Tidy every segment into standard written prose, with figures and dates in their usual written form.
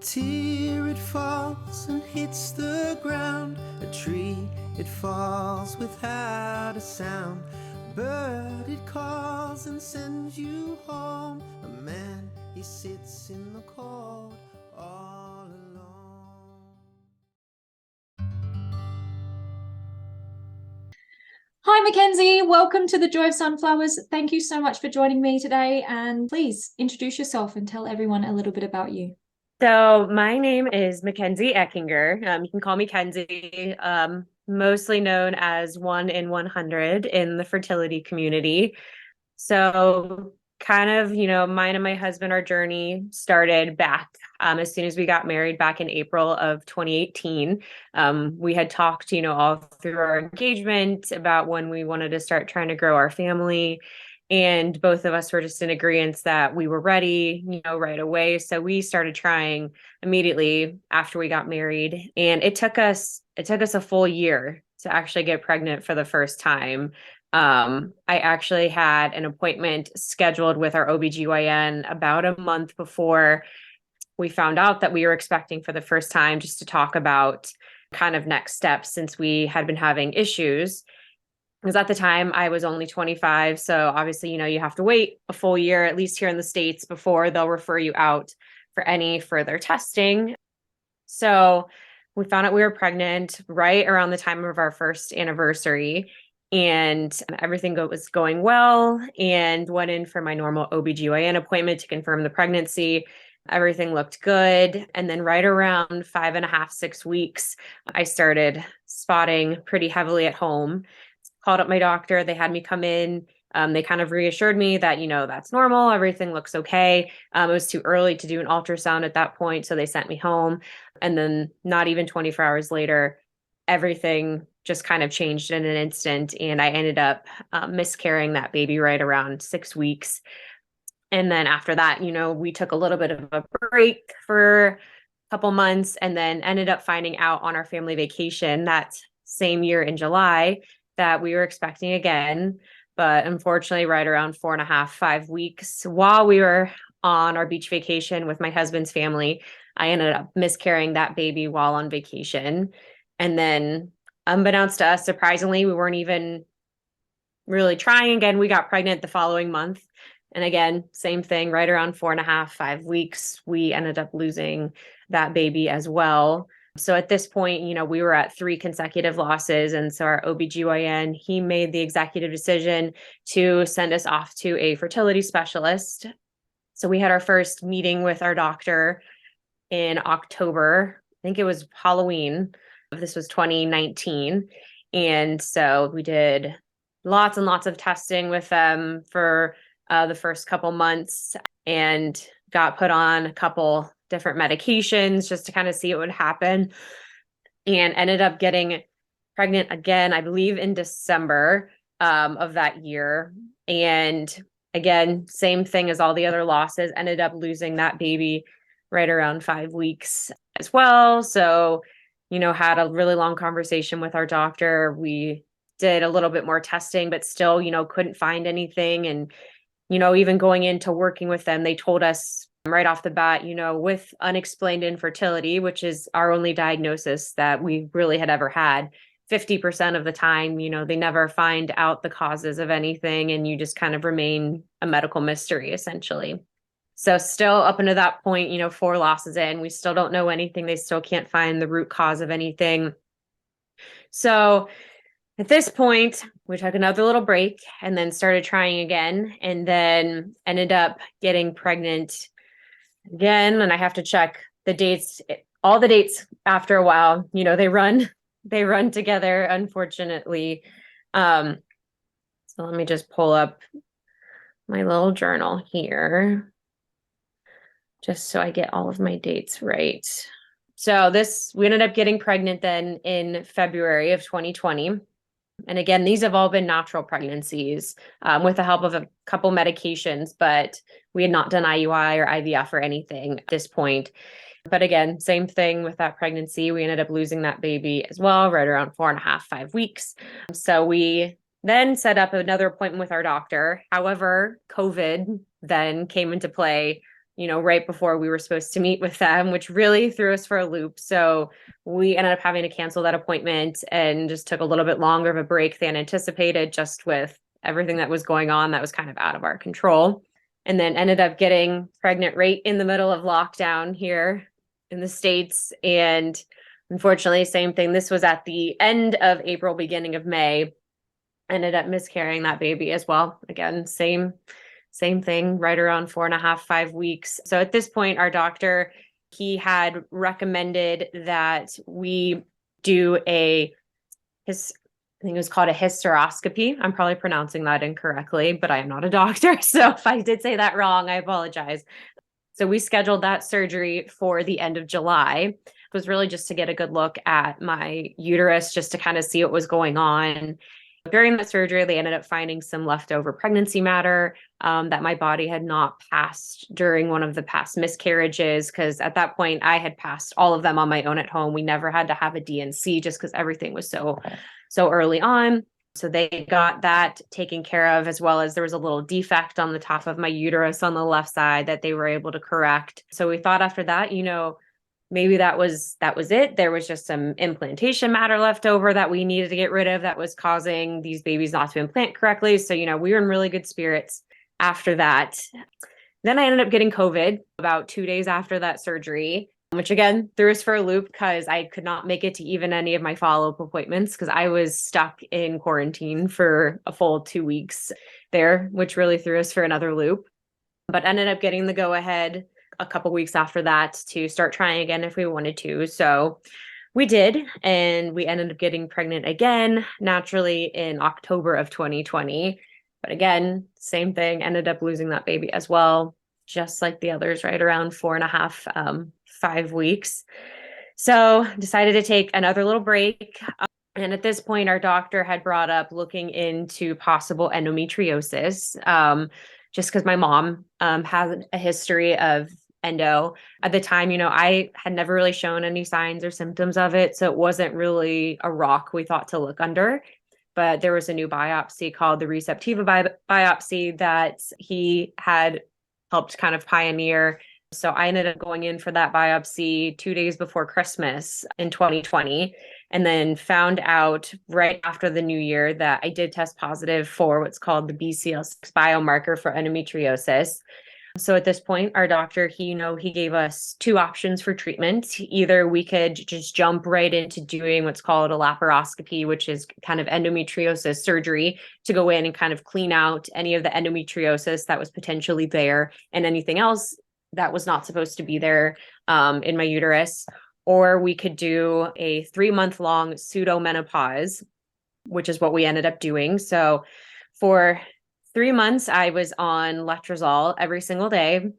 tear it falls and hits the ground. A tree it falls without a sound. A bird it calls and sends you home. A man he sits in the cold all alone. Hi, MacKenzie. Welcome to the Joy of Sunflowers. Thank you so much for joining me today. And please introduce yourself and tell everyone a little bit about you. So my name is MacKenzie Eckinger. You can call me Kenzie, mostly known as 1 in 100 in the fertility community. So kind of, mine and my husband, our journey started back as soon as we got married back in April of 2018. We had talked, all through our engagement about when we wanted to start trying to grow our family. And both of us were just in agreement that we were ready, right away. So we started trying immediately after we got married. And it took us a full year to actually get pregnant for the first time. I actually had an appointment scheduled with our OBGYN about a month before we found out that we were expecting for the first time, just to talk about kind of next steps since we had been having issues. Because at the time I was only 25. So obviously, you have to wait a full year, at least here in the States, before they'll refer you out for any further testing. So we found out we were pregnant right around the time of our first anniversary, and everything was going well, and went in for my normal OBGYN appointment to confirm the pregnancy. Everything looked good. And then right around 5.5, 6 weeks, I started spotting pretty heavily at home. Called up my doctor. They had me come in. They kind of reassured me that, that's normal. Everything looks okay. It was too early to do an ultrasound at that point. So they sent me home. And then not even 24 hours later, everything just kind of changed in an instant. And I ended up miscarrying that baby right around 6 weeks. And then after that, we took a little bit of a break for a couple months, and then ended up finding out on our family vacation that same year in July that we were expecting again. But unfortunately, right around 4.5, 5 weeks, while we were on our beach vacation with my husband's family, I ended up miscarrying that baby while on vacation. And then, unbeknownst to us, surprisingly, we weren't even really trying again. We got pregnant the following month. And again, same thing, right around 4.5, 5 weeks, we ended up losing that baby as well. So at this point, we were at 3 consecutive losses. And so our OBGYN, he made the executive decision to send us off to a fertility specialist. So we had our first meeting with our doctor in October. I think it was Halloween. This was 2019. And so we did lots and lots of testing with them for the first couple months, and got put on a couple different medications just to kind of see what would happen, and ended up getting pregnant again, I believe in December of that year. And again, same thing as all the other losses, ended up losing that baby right around 5 weeks as well. So, had a really long conversation with our doctor. We did a little bit more testing, but still, couldn't find anything. And even going into working with them, they told us right off the bat, with unexplained infertility, which is our only diagnosis that we really had ever had, 50% of the time, they never find out the causes of anything, and you just kind of remain a medical mystery, essentially. So still up until that point, 4 losses in, we still don't know anything. They still can't find the root cause of anything. So at this point, we took another little break and then started trying again, and then ended up getting pregnant again. And I have to check the dates, all the dates after a while, they run together, unfortunately. So let me just pull up my little journal here, just so I get all of my dates right. So we ended up getting pregnant then in February of 2020. And again, these have all been natural pregnancies with the help of a couple medications, but we had not done IUI or IVF or anything at this point. But again, same thing with that pregnancy. We ended up losing that baby as well, right around 4.5, 5 weeks. So we then set up another appointment with our doctor. However, COVID then came into play, right before we were supposed to meet with them, which really threw us for a loop. So we ended up having to cancel that appointment and just took a little bit longer of a break than anticipated, just with everything that was going on that was kind of out of our control. And then ended up getting pregnant right in the middle of lockdown here in the States. And unfortunately, same thing. This was at the end of April, beginning of May. Ended up miscarrying that baby as well. Again, same thing, right around 4.5, 5 weeks. So at this point, our doctor, he had recommended that we do I think it was called a hysteroscopy. I'm probably pronouncing that incorrectly, but I am not a doctor. So if I did say that wrong, I apologize. So we scheduled that surgery for the end of July. It was really just to get a good look at my uterus, just to kind of see what was going on. During that surgery, they ended up finding some leftover pregnancy matter that my body had not passed during one of the past miscarriages, because at that point I had passed all of them on my own at home. We never had to have a DNC just because everything was so early on. So they got that taken care of, as well as there was a little defect on the top of my uterus on the left side that they were able to correct. So we thought after that, maybe that was it. There was just some implantation matter left over that we needed to get rid of that was causing these babies not to implant correctly. So, we were in really good spirits after that. Then I ended up getting COVID about 2 days after that surgery, which again threw us for a loop because I could not make it to even any of my follow-up appointments because I was stuck in quarantine for a full 2 weeks there, which really threw us for another loop. But ended up getting the go-ahead a couple weeks after that to start trying again if we wanted to. So we did, and we ended up getting pregnant again, naturally, in October of 2020. But again, same thing, ended up losing that baby as well, just like the others, right around 4.5, 5 weeks. So decided to take another little break. And at this point, our doctor had brought up looking into possible endometriosis, just because my mom has a history of endo. At the time, I had never really shown any signs or symptoms of it. So it wasn't really a rock we thought to look under. But there was a new biopsy called the receptiva biopsy that he had helped kind of pioneer. So I ended up going in for that biopsy 2 days before Christmas in 2020, and then found out right after the new year that I did test positive for what's called the BCL6 biomarker for endometriosis. So at this point, our doctor, he gave us two options for treatment. Either we could just jump right into doing what's called a laparoscopy, which is kind of endometriosis surgery to go in and kind of clean out any of the endometriosis that was potentially there and anything else that was not supposed to be there in my uterus. Or we could do a 3-month-long pseudomenopause, which is what we ended up doing. So for 3 months, I was on letrozole every single day,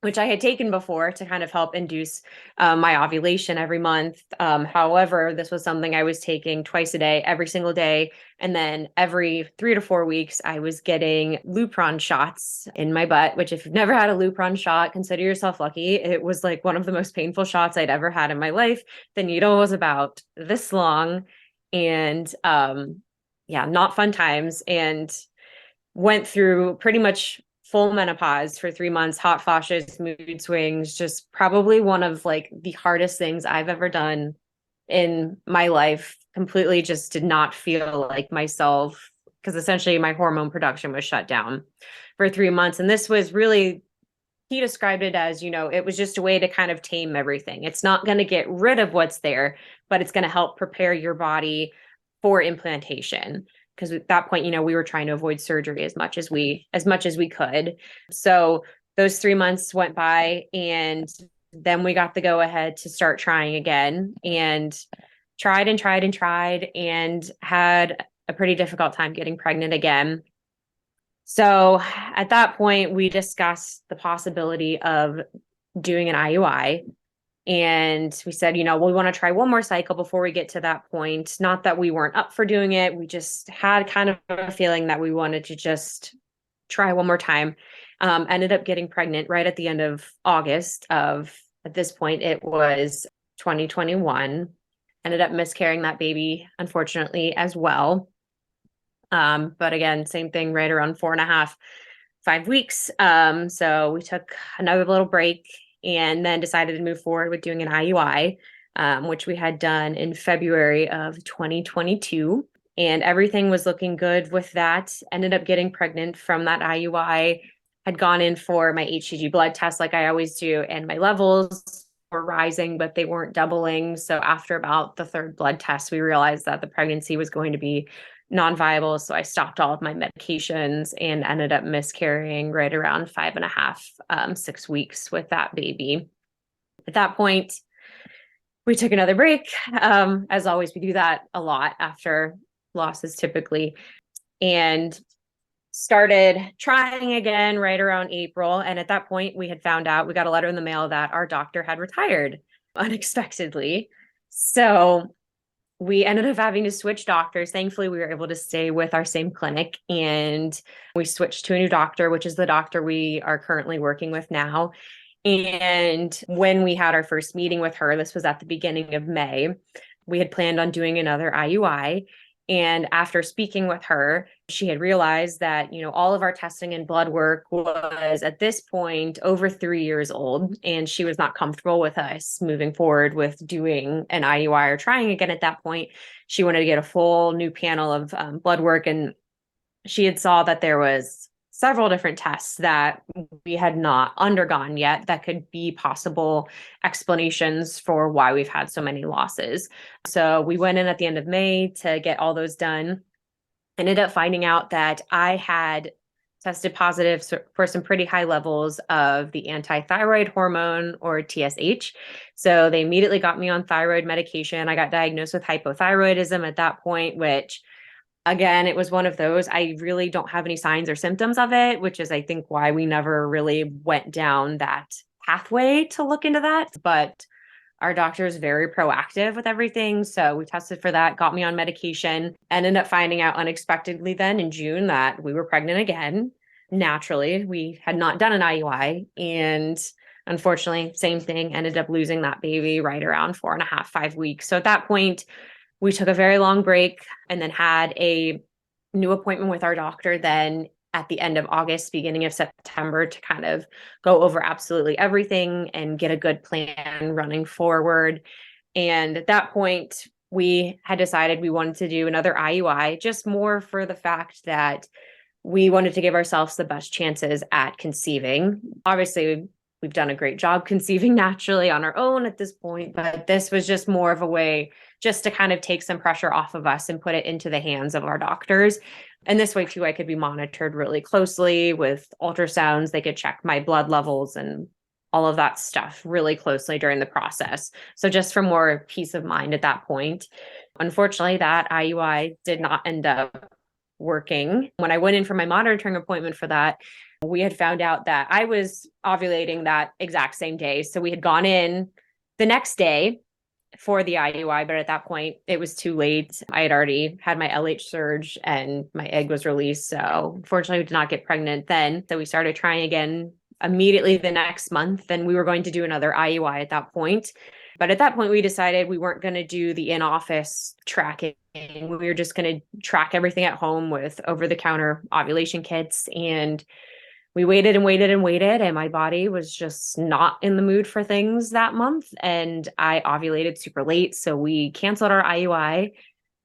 which I had taken before to kind of help induce my ovulation every month. However, this was something I was taking twice a day, every single day. And then every 3 to 4 weeks, I was getting Lupron shots in my butt, which if you've never had a Lupron shot, consider yourself lucky. It was like one of the most painful shots I'd ever had in my life. The needle was about this long, and not fun times. And went through pretty much full menopause for 3 months, hot flashes, mood swings, just probably one of like the hardest things I've ever done in my life. Completely just did not feel like myself because essentially my hormone production was shut down for 3 months. And this was really, he described it as, it was just a way to kind of tame everything. It's not going to get rid of what's there, but it's going to help prepare your body for implantation. Because at that point, we were trying to avoid surgery as much as we could. So those 3 months went by, and then we got the go ahead to start trying again, and tried and had a pretty difficult time getting pregnant again. So at that point, we discussed the possibility of doing an IUI. And we said, we want to try one more cycle before we get to that point. Not that we weren't up for doing it. We just had kind of a feeling that we wanted to just try one more time. Ended up getting pregnant right at the end of August at this point, it was 2021. Ended up miscarrying that baby, unfortunately, as well. But again, same thing, right around 4.5, 5 weeks. So we took another little break and then decided to move forward with doing an IUI, which we had done in February of 2022. And everything was looking good with that. Ended up getting pregnant from that IUI, had gone in for my HCG blood test like I always do, and my levels were rising, but they weren't doubling. So after about the third blood test, we realized that the pregnancy was going to be non-viable. So I stopped all of my medications and ended up miscarrying right around 5.5, 6 weeks with that baby. At that point, we took another break. As always, we do that a lot after losses typically, and started trying again right around April. And at that point, we had found out, we got a letter in the mail that our doctor had retired unexpectedly. So we ended up having to switch doctors. Thankfully, we were able to stay with our same clinic, and we switched to a new doctor, which is the doctor we are currently working with now. And when we had our first meeting with her, this was at the beginning of May, we had planned on doing another IUI. And after speaking with her, she had realized that, all of our testing and blood work was at this point over 3 years old, and she was not comfortable with us moving forward with doing an IUI or trying again at that point. She wanted to get a full new panel of blood work, and she had saw that there was several different tests that we had not undergone yet that could be possible explanations for why we've had so many losses. So we went in at the end of May to get all those done. Ended up finding out that I had tested positive for some pretty high levels of the anti-thyroid hormone, or TSH. So they immediately got me on thyroid medication. I got diagnosed with hypothyroidism at that point, which, again, it was one of those, I really don't have any signs or symptoms of it, which is, I think, why we never really went down that pathway to look into that. But our doctor is very proactive with everything. So we tested for that, got me on medication, ended up finding out unexpectedly then in June that we were pregnant again. Naturally, we had not done an IUI. And unfortunately, same thing, ended up losing that baby right around 4.5, 5 weeks. So at that point, we took a very long break and then had a new appointment with our doctor then at the end of August, beginning of September, to kind of go over absolutely everything and get a good plan running forward. And at that point, we had decided we wanted to do another IUI, just more for the fact that we wanted to give ourselves the best chances at conceiving. Obviously, we've done a great job conceiving naturally on our own at this point, but this was just more of a way just to kind of take some pressure off of us and put it into the hands of our doctors. And this way too, I could be monitored really closely with ultrasounds. They could check my blood levels and all of that stuff really closely during the process. So just for more peace of mind at that point. Unfortunately, that IUI did not end up working. When I went in for my monitoring appointment for that, we had found out that I was ovulating that exact same day. So we had gone in the next day for the IUI, but at that point it was too late. I had already had my LH surge and my egg was released. So unfortunately, we did not get pregnant then. So we started trying again immediately the next month, and we were going to do another IUI at that point. But at that point, we decided we weren't going to do the in-office tracking. We were just going to track everything at home with over-the-counter ovulation kits. And we waited and waited and waited, and my body was just not in the mood for things that month. And I ovulated super late. So we canceled our IUI,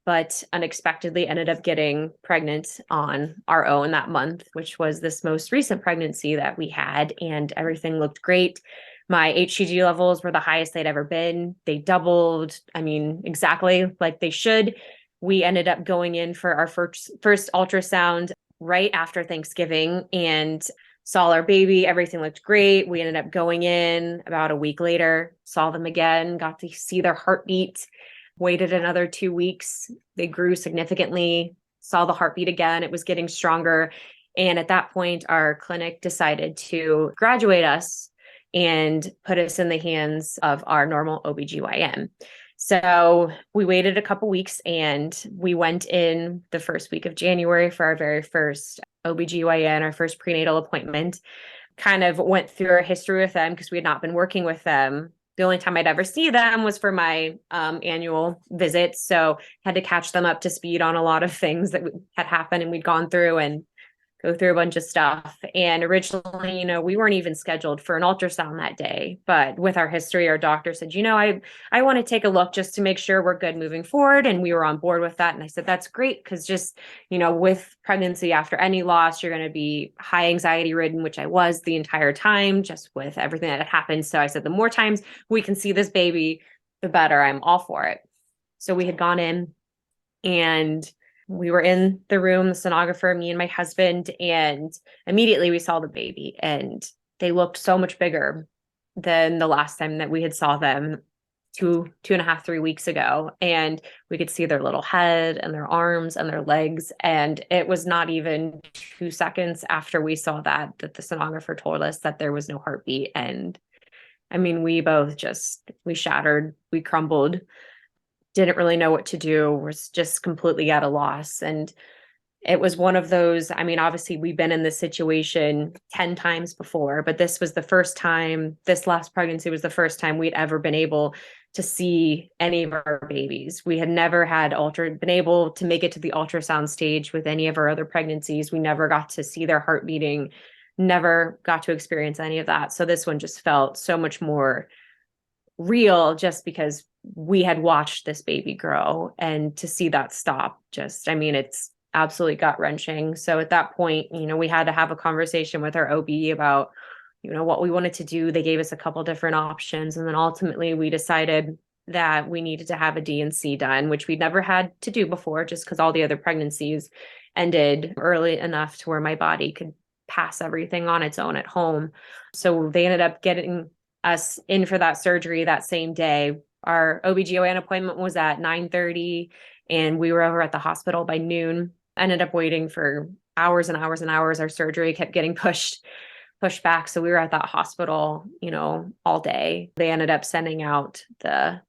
but unexpectedly ended up getting pregnant on our own that month, which was this most recent pregnancy that we had. And everything looked great. My HCG levels were the highest they'd ever been. They doubled, exactly like they should. We ended up going in for our first ultrasound right after Thanksgiving and saw our baby. Everything looked great. We ended up going in about a week later, saw them again, got to see their heartbeat, waited another 2 weeks. They grew significantly, saw the heartbeat again. It was getting stronger. And at that point, our clinic decided to graduate us and put us in the hands of our normal OBGYN. So we waited a couple weeks and we went in the first week of January for our very first OBGYN, our first prenatal appointment. Kind of went through our history with them because we had not been working with them. The only time I'd ever see them was for my annual visits. So had to catch them up to speed on a lot of things that had happened and we'd gone through, and go through a bunch of stuff. And originally, we weren't even scheduled for an ultrasound that day. But with our history, our doctor said, I want to take a look just to make sure we're good moving forward. And we were on board with that. And I said, that's great. Because just, with pregnancy after any loss, you're going to be high anxiety ridden, which I was the entire time, just with everything that had happened. So I said, the more times we can see this baby, the better. I'm all for it. So we had gone in and we were in the room, the sonographer, me and my husband, and immediately we saw the baby, and they looked so much bigger than the last time that we had saw them 2.5, 3 weeks ago. And we could see their little head and their arms and their legs. And it was not even 2 seconds after we saw that the sonographer told us that there was no heartbeat. And I mean, we both we shattered, we crumbled, didn't really know what to do, was just completely at a loss. And it was one of those, I mean, obviously we've been in this situation 10 times before, but this was the first time, this last pregnancy was the first time we'd ever been able to see any of our babies. We had never been able to make it to the ultrasound stage with any of our other pregnancies. We never got to see their heart beating, never got to experience any of that. So this one just felt so much more real, just because we had watched this baby grow, and to see that stop, it's absolutely gut wrenching. So at that point, we had to have a conversation with our OB about, what we wanted to do. They gave us a couple different options. And then ultimately we decided that we needed to have a D&C done, which we'd never had to do before, just because all the other pregnancies ended early enough to where my body could pass everything on its own at home. So they ended up getting us in for that surgery that same day. Our OB/GYN appointment was at 9:30, and we were over at the hospital by noon. Ended up waiting for hours and hours and hours. Our surgery kept getting pushed back. So we were at that hospital, all day. They ended up sending out the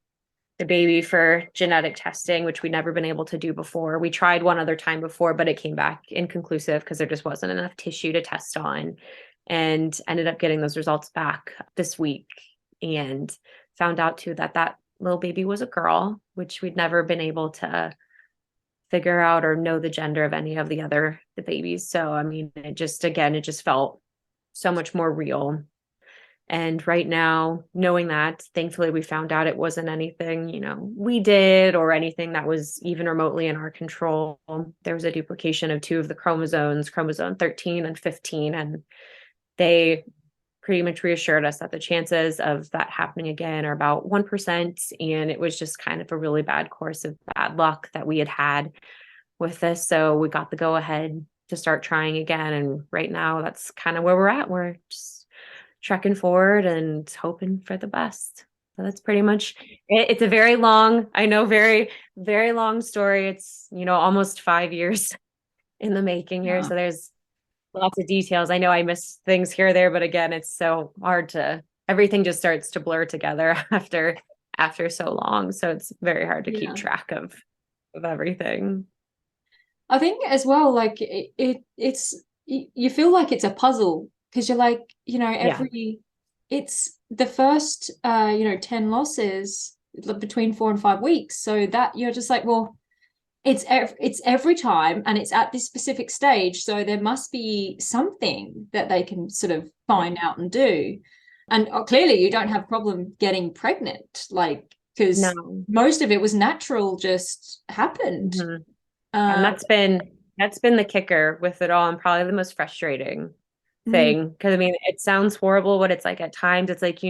baby for genetic testing, which we'd never been able to do before. We tried one other time before, but it came back inconclusive because there just wasn't enough tissue to test on, and ended up getting those results back this week, and found out too that little baby was a girl, which we'd never been able to figure out or know the gender of any of the babies. So, I mean, it just felt so much more real. And right now, knowing that, thankfully, we found out it wasn't anything, we did or anything that was even remotely in our control. There was a duplication of 2 of the chromosomes, chromosome 13 and 15, and they pretty much reassured us that the chances of that happening again are about 1%. And it was just kind of a really bad course of bad luck that we had with this. So we got the go ahead to start trying again. And right now, that's kind of where we're at. We're just trekking forward and hoping for the best. So that's pretty much it. It's a very long, I know, very, very long story. It's, almost 5 years in the making here. Yeah. So there's lots of details. I know I miss things here or there, but again, it's so hard everything just starts to blur together after so long. So it's very hard to keep track of everything. I think as well, like it's you feel like it's a puzzle, because you're like, it's the first 10 losses between 4 and 5 weeks. So that you're just like, well, it's every time, and it's at this specific stage. So there must be something that they can sort of find out and do. And clearly you don't have problem getting pregnant, like, because most of it was natural, just happened. Mm-hmm. And that's been the kicker with it all, and probably the most frustrating thing. Because I mean, it sounds horrible, but it's like at times it's like,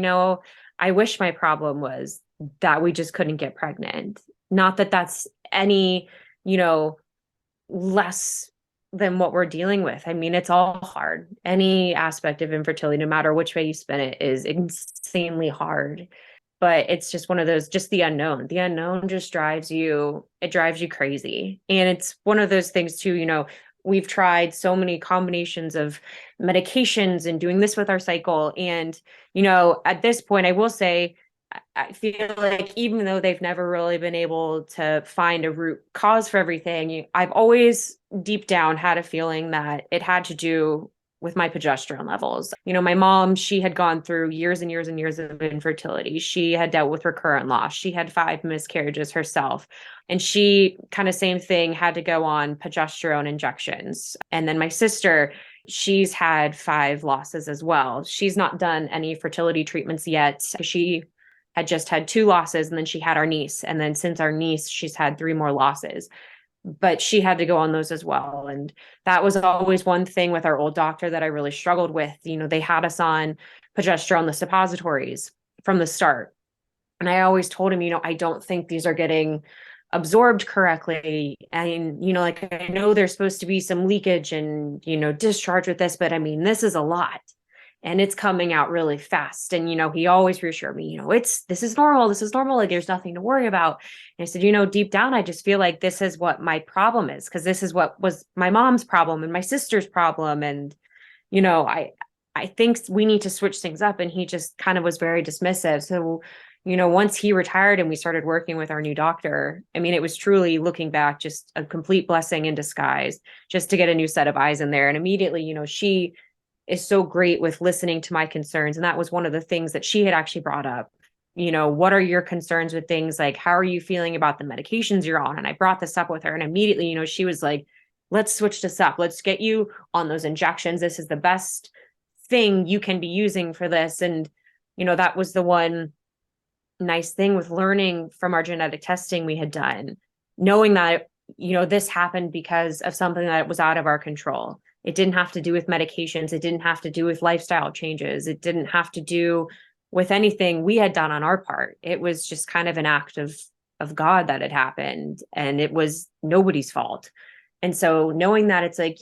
I wish my problem was that we just couldn't get pregnant. Not that that's any, less than what we're dealing with. I mean, it's all hard. Any aspect of infertility, no matter which way you spin it, is insanely hard. But it's just one of those, just the unknown. The unknown just drives you crazy. And it's one of those things too, we've tried so many combinations of medications and doing this with our cycle. And, at this point, I will say, I feel like even though they've never really been able to find a root cause for everything, I've always deep down had a feeling that it had to do with my progesterone levels. My mom, she had gone through years and years and years of infertility. She had dealt with recurrent loss. She had 5 miscarriages herself. And she kind of same thing, had to go on progesterone injections. And then my sister, she's had 5 losses as well. She's not done any fertility treatments yet. She had just had 2 losses, and then she had our niece. And then since our niece, she's had 3 more losses. But she had to go on those as well. And that was always one thing with our old doctor that I really struggled with. They had us on progesterone, the suppositories from the start. And I always told him, I don't think these are getting absorbed correctly. And, like, I know there's supposed to be some leakage and, discharge with this, but I mean, this is a lot. And it's coming out really fast. And, he always reassured me, this is normal. This is normal. Like, there's nothing to worry about. And I said, deep down, I just feel like this is what my problem is, because this is what was my mom's problem and my sister's problem. And, I think we need to switch things up. And he just kind of was very dismissive. So, once he retired and we started working with our new doctor, I mean, it was truly, looking back, just a complete blessing in disguise, just to get a new set of eyes in there. And immediately, she is so great with listening to my concerns. And that was one of the things that she had actually brought up. What are your concerns with things? Like, how are you feeling about the medications you're on? And I brought this up with her, and immediately, she was like, let's switch this up. Let's get you on those injections. This is the best thing you can be using for this. And, that was the one nice thing with learning from our genetic testing we had done, knowing that, this happened because of something that was out of our control. It didn't have to do with medications. It didn't have to do with lifestyle changes. It didn't have to do with anything we had done on our part. It was just kind of an act of God that had happened, and it was nobody's fault. And so knowing that, it's like,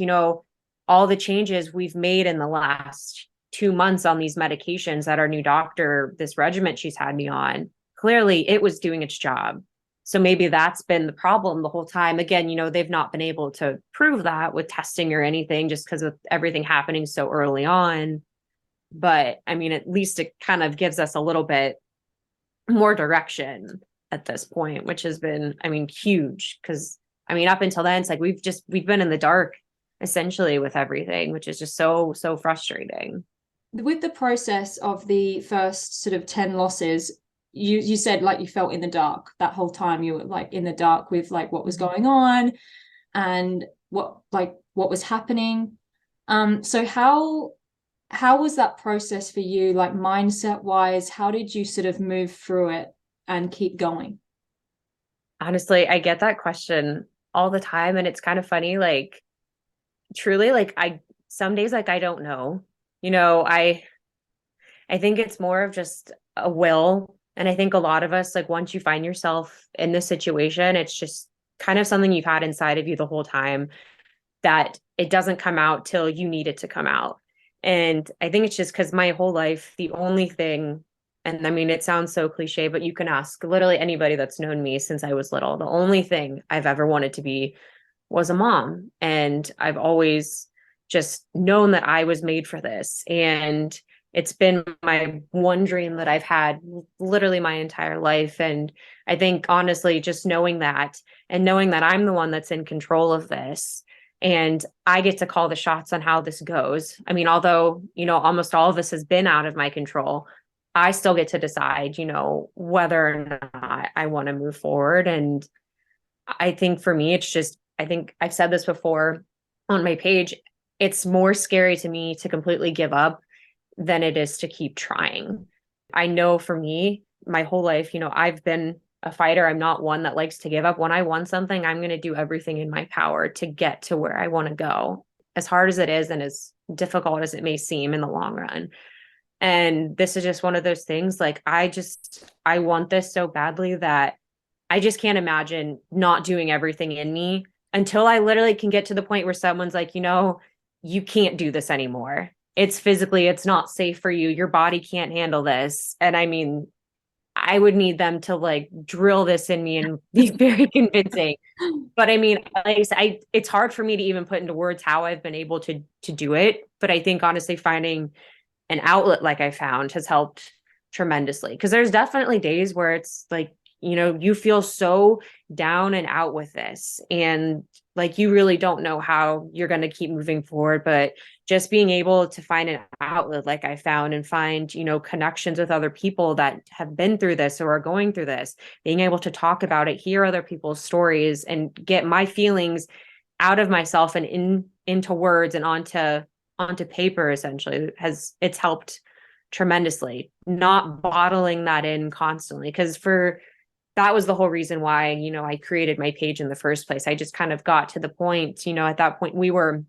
all the changes we've made in the last 2 months on these medications that our new doctor, this regimen she's had me on, clearly it was doing its job. So maybe that's been the problem the whole time. Again, they've not been able to prove that with testing or anything, just because of everything happening so early on. But I mean, at least it kind of gives us a little bit more direction at this point, which has been, I mean, huge. Because I mean, up until then, it's like we've been in the dark essentially with everything, which is just so frustrating. With the process of the first sort of 10 losses, you said like you felt in the dark that whole time. You were like in the dark with like what was going on and what was happening. So how was that process for you, like mindset wise? How did you sort of move through it and keep going? Honestly, I get that question all the time, and it's kind of funny. Like, truly, like, some days, like, I don't know. I think it's more of just a will. And I think a lot of us, like, once you find yourself in this situation, it's just kind of something you've had inside of you the whole time, that it doesn't come out till you need it to come out. And I think it's just because my whole life, the only thing, and I mean, it sounds so cliche, but you can ask literally anybody that's known me since I was little, the only thing I've ever wanted to be was a mom. And I've always just known that I was made for this. And it's been my one dream that I've had literally my entire life. And I think, honestly, just knowing that, and knowing that I'm the one that's in control of this, and I get to call the shots on how this goes. I mean, although, almost all of this has been out of my control, I still get to decide, whether or not I want to move forward. And I think for me, it's just, I think I've said this before on my page, it's more scary to me to completely give up than it is to keep trying. I know for me, my whole life, I've been a fighter. I'm not one that likes to give up. When I want something, I'm going to do everything in my power to get to where I want to go, as hard as it is and as difficult as it may seem in the long run. And this is just one of those things, like, I want this so badly that I just can't imagine not doing everything in me until I literally can get to the point where someone's like, you can't do this anymore. It's not safe for you. Your body can't handle this. And I mean, I would need them to like drill this in me and be very convincing. But I mean, like I said, it's hard for me to even put into words how I've been able to do it. But I think, honestly, finding an outlet like I found has helped tremendously. Because there's definitely days where it's like, you feel so down and out with this, and like you really don't know how you're going to keep moving forward. But just being able to find an outlet like I found, and find, connections with other people that have been through this or are going through this, being able to talk about it, hear other people's stories, and get my feelings out of myself and into words and onto paper, essentially, it's helped tremendously, not bottling that in constantly. Because that was the whole reason why, I created my page in the first place. I just kind of got to the point, at that point we were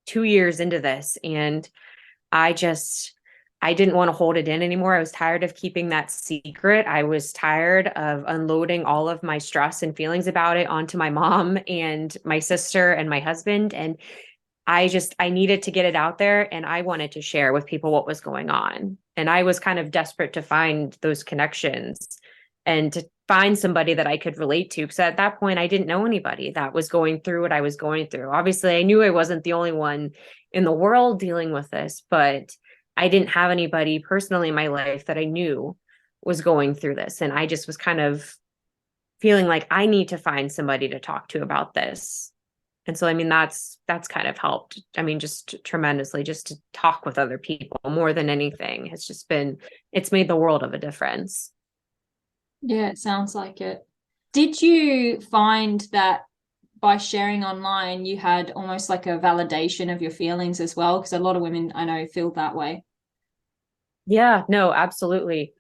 2 years into this, and I didn't want to hold it in anymore. I was tired of keeping that secret. I was tired of unloading all of my stress and feelings about it onto my mom and my sister and my husband. And I needed to get it out there, and I wanted to share with people what was going on. And I was kind of desperate to find those connections and to find somebody that I could relate to. Because at that point, I didn't know anybody that was going through what I was going through. Obviously, I knew I wasn't the only one in the world dealing with this, but I didn't have anybody personally in my life that I knew was going through this. And I just was kind of feeling like I need to find somebody to talk to about this. And so, that's kind of helped. Just tremendously, just to talk with other people more than anything. It's made the world of a difference. Yeah, it sounds like it. Did you find that by sharing online, you had almost like a validation of your feelings as well? Because a lot of women I know feel that way. Yeah, no, absolutely.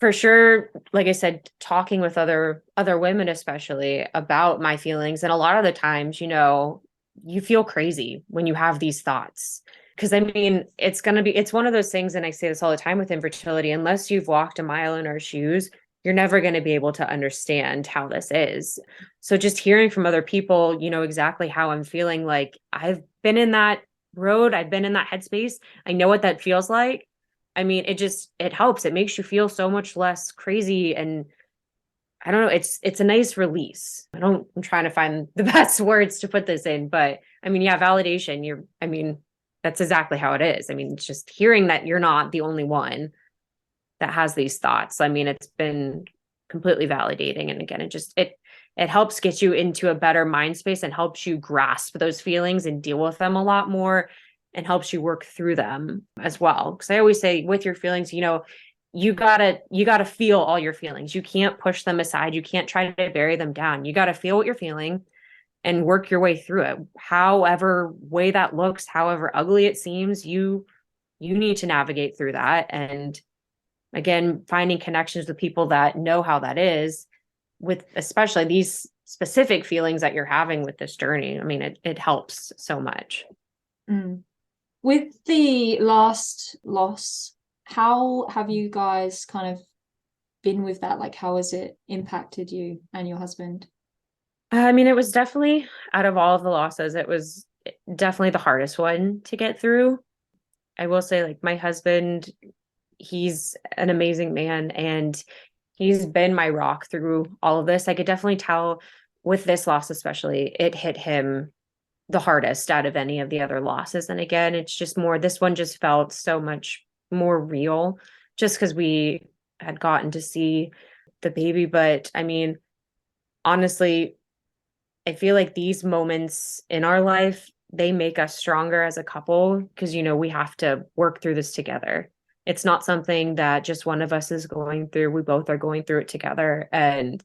For sure, like I said, talking with other women, especially, about my feelings. And a lot of the times, you feel crazy when you have these thoughts. Because it's one of those things, and I say this all the time with infertility, unless you've walked a mile in our shoes, you're never going to be able to understand how this is. So just hearing from other people, exactly how I'm feeling, like I've been in that road, I've been in that headspace. I know what that feels like. It helps. It makes you feel so much less crazy. And I don't know, it's a nice release. I'm trying to find the best words to put this in, but yeah, validation. That's exactly how it is. It's just hearing that you're not the only one that has these thoughts. It's been completely validating. And again, it helps get you into a better mind space, and helps you grasp those feelings and deal with them a lot more, and helps you work through them as well. Because I always say, with your feelings, you gotta feel all your feelings. You can't push them aside. You can't try to bury them down. You gotta feel what you're feeling and work your way through it. However way that looks, however ugly it seems, you need to navigate through that. And again, finding connections with people that know how that is, with especially these specific feelings that you're having with this journey. It helps so much. Mm. With the last loss, how have you guys kind of been with that? Like, how has it impacted you and your husband? It was definitely, out of all of the losses, it was definitely the hardest one to get through. I will say, like, my husband, he's an amazing man, and he's been my rock through all of this. I could definitely tell with this loss, especially, it hit him the hardest out of any of the other losses. And again, it's just more, this one just felt so much more real, just because we had gotten to see the baby. But honestly, I feel like these moments in our life, they make us stronger as a couple, because we have to work through this together. It's not something that just one of us is going through. We both are going through it together. And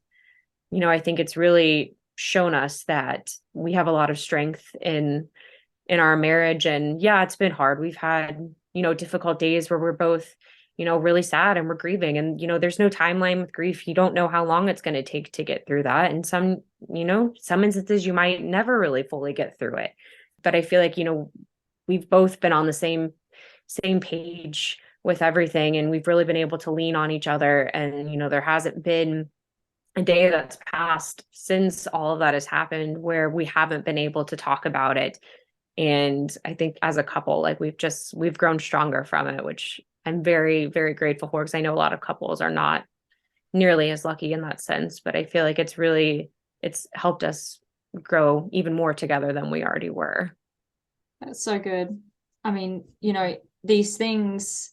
I think it's really shown us that we have a lot of strength in our marriage. And yeah, it's been hard. We've had, difficult days where we're both, really sad, and we're grieving. And, there's no timeline with grief. You don't know how long it's going to take to get through that. And some instances you might never really fully get through it. But I feel like, we've both been on the same page with everything. And we've really been able to lean on each other. And, there hasn't been a day that's passed since all of that has happened where we haven't been able to talk about it. And I think as a couple, like, we've grown stronger from it, which I'm very, very grateful for, because I know a lot of couples are not nearly as lucky in that sense. But I feel like it's helped us grow even more together than we already were. That's so good. These things,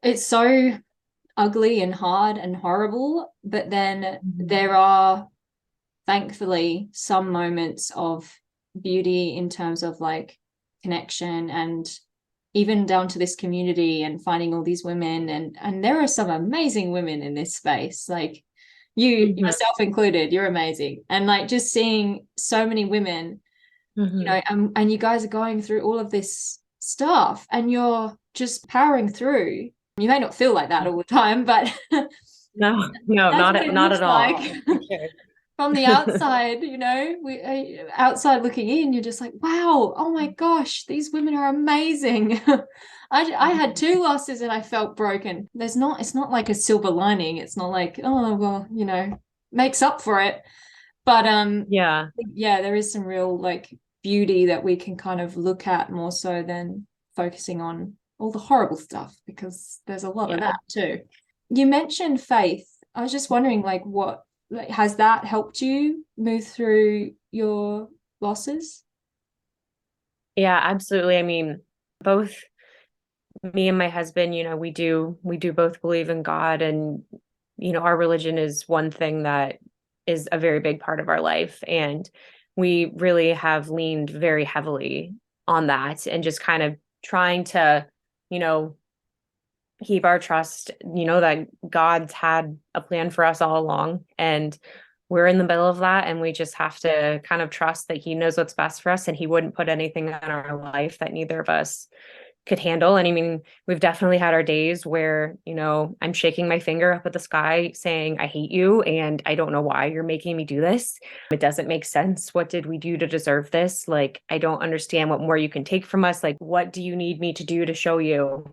it's so ugly and hard and horrible, but then there are thankfully some moments of beauty in terms of like connection, and even down to this community and finding all these women, and there are some amazing women in this space, like you yourself included. You're amazing. And like just seeing so many women, you know, and you guys are going through all of this stuff and you're just powering through. You may not feel like that all the time, but No, that's what it not looks at all. like. From the outside, you know, outside looking in, you're just like, wow, oh my gosh, these women are amazing. I had 2 losses and I felt broken. It's not like a silver lining. It's not like, oh well, you know, makes up for it. But yeah, there is some real like beauty that we can kind of look at more so than focusing on all the horrible stuff, because there's a lot of that too. You mentioned faith. I was just wondering, like, what, like, has that helped you move through your losses? Yeah, absolutely. I mean, both me and my husband, you know, we do both believe in God, and you know, our religion is one thing that is a very big part of our life, and we really have leaned very heavily on that, and just kind of trying to, you know, keep our trust, you know, that God's had a plan for us all along, and we're in the middle of that, and we just have to kind of trust that he knows what's best for us, and he wouldn't put anything in our life that neither of us could handle. And I mean, we've definitely had our days where, you know, I'm shaking my finger up at the sky saying, I hate you, and I don't know why you're making me do this. It doesn't make sense. What did we do to deserve this? Like, I don't understand what more you can take from us. Like, what do you need me to do to show you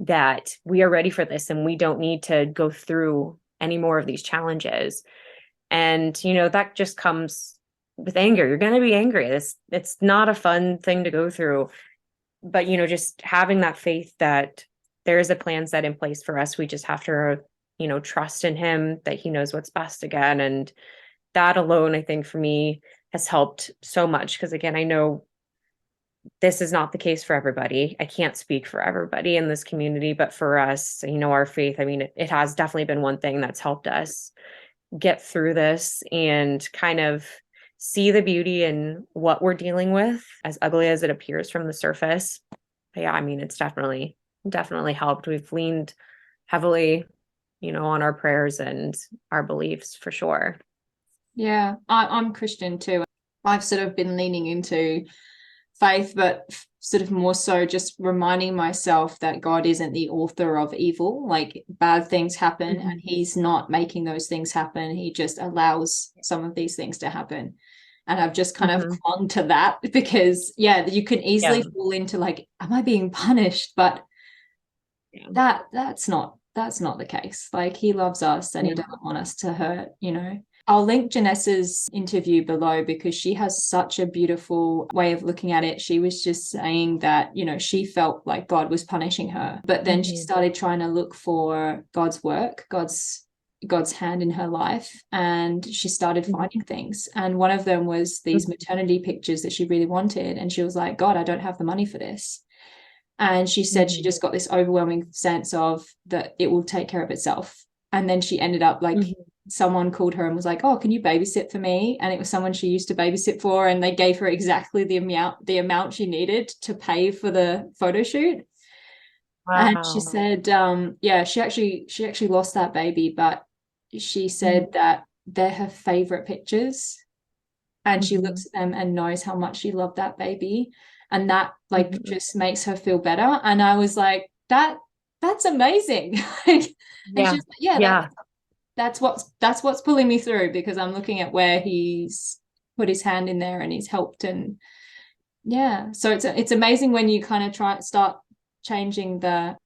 that we are ready for this and we don't need to go through any more of these challenges? And, you know, that just comes with anger. You're going to be angry. It's not a fun thing to go through. But, you know, just having that faith that there is a plan set in place for us. We just have to, you know, trust in him that he knows what's best again. And that alone, I think for me has helped so much. Because again, I know this is not the case for everybody. I can't speak for everybody in this community, but for us, you know, our faith, I mean, it has definitely been one thing that's helped us get through this and kind of see the beauty in what we're dealing with, as ugly as it appears from the surface. But yeah, I mean, it's definitely helped. We've leaned heavily, you know, on our prayers and our beliefs for sure. Yeah, I'm Christian too. I've sort of been leaning into faith, but sort of more so just reminding myself that God isn't the author of evil. Like, bad things happen and he's not making those things happen. He just allows some of these things to happen. And I've just kind of clung to that because, yeah, you can easily fall into like, am I being punished? But that's not the case. Like, he loves us and he doesn't want us to hurt, you know. I'll link Janessa's interview below because she has such a beautiful way of looking at it. She was just saying that, you know, she felt like God was punishing her, but then she started trying to look for God's work, God's hand in her life, and she started finding things. And one of them was these maternity pictures that she really wanted. And she was like, God, I don't have the money for this. And she said she just got this overwhelming sense of that it will take care of itself. And then she ended up like, someone called her and was like, oh, can you babysit for me? And it was someone she used to babysit for, and they gave her exactly the amount she needed to pay for the photo shoot. Wow. And she said, she actually lost that baby, but she said that they're her favorite pictures, and she looks at them and knows how much she loved that baby, and that like just makes her feel better. And I was like, that's amazing. And she's like, that's what's pulling me through, because I'm looking at where he's put his hand in there and he's helped. And so it's amazing when you kind of start changing the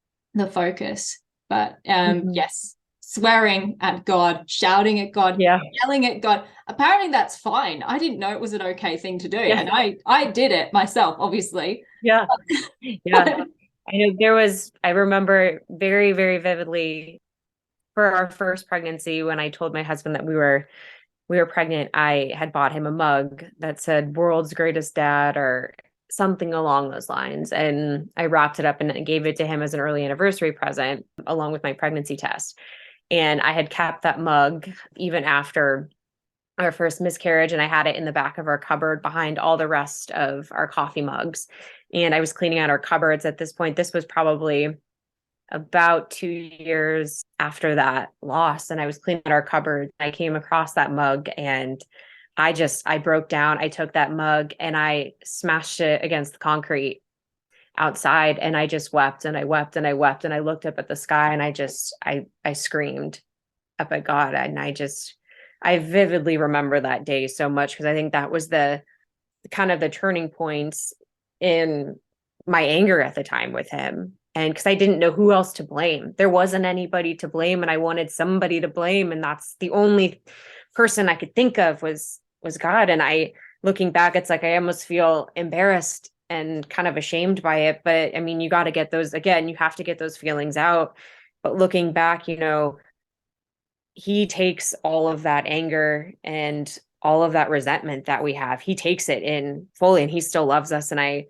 focus. But yes, swearing at God, shouting at God, yelling at God, apparently that's fine. I didn't know it was an okay thing to do, and I did it myself, obviously. I know I remember very, very vividly for our first pregnancy, when I told my husband that we were pregnant, I had bought him a mug that said "World's Greatest Dad" or something along those lines. And I wrapped it up and gave it to him as an early anniversary present along with my pregnancy test. And I had kept that mug even after our first miscarriage, and I had it in the back of our cupboard behind all the rest of our coffee mugs. And I was cleaning out our cupboards at this point. This was probably about 2 years after that loss. And I was cleaning out our cupboard. I came across that mug and I broke down. I took that mug and I smashed it against the concrete outside. And I just wept and I wept and I wept. And I looked up at the sky and I screamed up at God. And I vividly remember that day so much because I think that was the kind of the turning points in my anger at the time with him. And because I didn't know who else to blame. There wasn't anybody to blame and I wanted somebody to blame. And that's the only person I could think of was God. And looking back, it's like, I almost feel embarrassed and kind of ashamed by it. But I mean, you got to get those, again, you have to get those feelings out. But looking back, he takes all of that anger and all of that resentment that we have. He takes it in fully and he still loves us. And I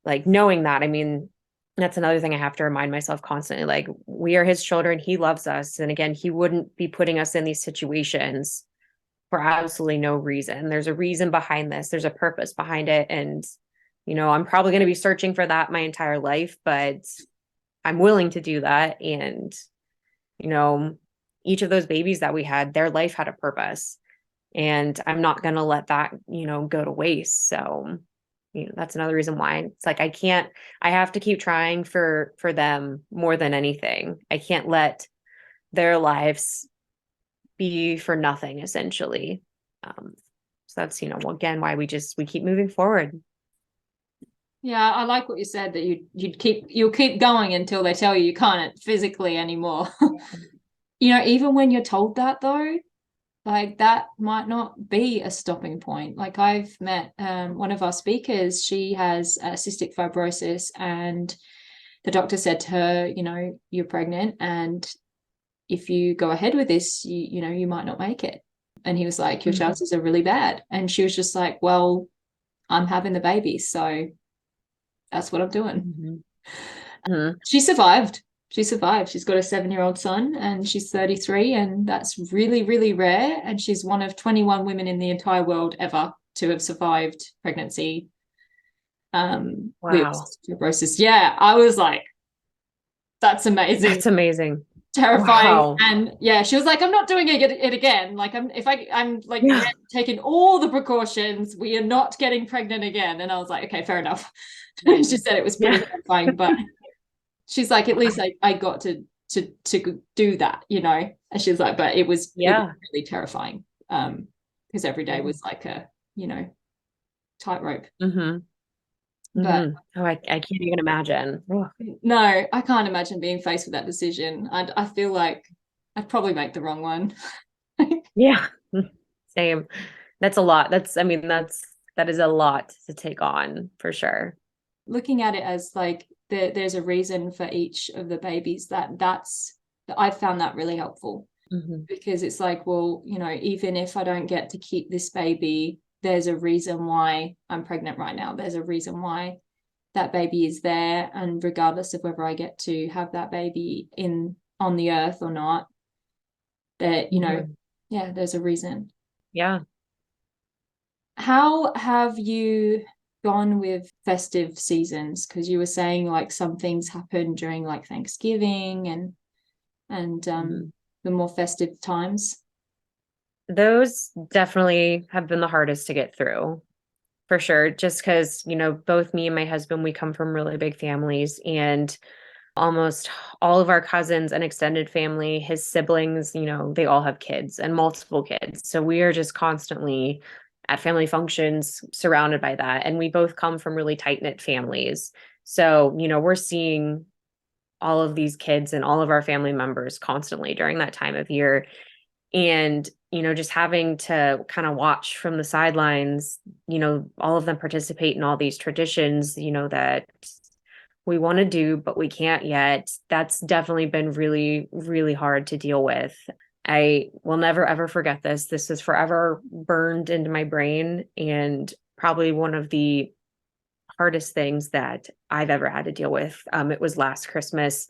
like knowing that, I mean, that's another thing I have to remind myself constantly, like we are his children. He loves us. And again, he wouldn't be putting us in these situations for absolutely no reason. There's a reason behind this. There's a purpose behind it. And, I'm probably going to be searching for that my entire life, but I'm willing to do that. And, each of those babies that we had, their life had a purpose. And I'm not going to let that, go to waste. So, that's another reason why it's like, I have to keep trying for them more than anything. I can't let their lives be for nothing, essentially. So that's, again, why we keep moving forward. Yeah, I like what you said, that you'll keep going until they tell you can't physically anymore. Even when you're told that though, like that might not be a stopping point. Like I've met one of our speakers, she has cystic fibrosis and the doctor said to her, you're pregnant and if you go ahead with this, you might not make it. And he was like, your chances are really bad. And she was just like, well, I'm having the baby, so that's what I'm doing. She survived. She's got a 7-year-old son and she's 33 and that's really, really rare. And she's one of 21 women in the entire world ever to have survived pregnancy. Wow. With fibrosis. Yeah, I was like, that's amazing. That's amazing. Terrifying. Wow. And yeah, she was like, I'm not doing it again. Like I'm taking all the precautions. We are not getting pregnant again. And I was like, okay, fair enough. She said it was pretty terrifying, but she's like, at least I got to do that, And she was like, but it was really terrifying. Because every day was like a, tightrope. But I can't even imagine. No, I can't imagine being faced with that decision. I feel like I'd probably make the wrong one. Yeah, same. That's a lot. That is a lot to take on for sure. Looking at it as like there's a reason for each of the babies, I found that really helpful. Because it's like, well, even if I don't get to keep this baby, there's a reason why I'm pregnant right now. There's a reason why that baby is there. And regardless of whether I get to have that baby on the earth or not, that, there's a reason. Yeah. How have you gone with festive seasons? Because you were saying like some things happen during like Thanksgiving and the more festive times. Those definitely have been the hardest to get through, for sure. Just because, both me and my husband, we come from really big families and almost all of our cousins and extended family, his siblings, they all have kids and multiple kids. So we are just constantly at family functions surrounded by that. And we both come from really tight-knit families. So, we're seeing all of these kids and all of our family members constantly during that time of year. And, just having to kind of watch from the sidelines, all of them participate in all these traditions, that we want to do, but we can't yet. That's definitely been really, really hard to deal with. I will never, ever forget this. This is forever burned into my brain and probably one of the hardest things that I've ever had to deal with. It was last Christmas.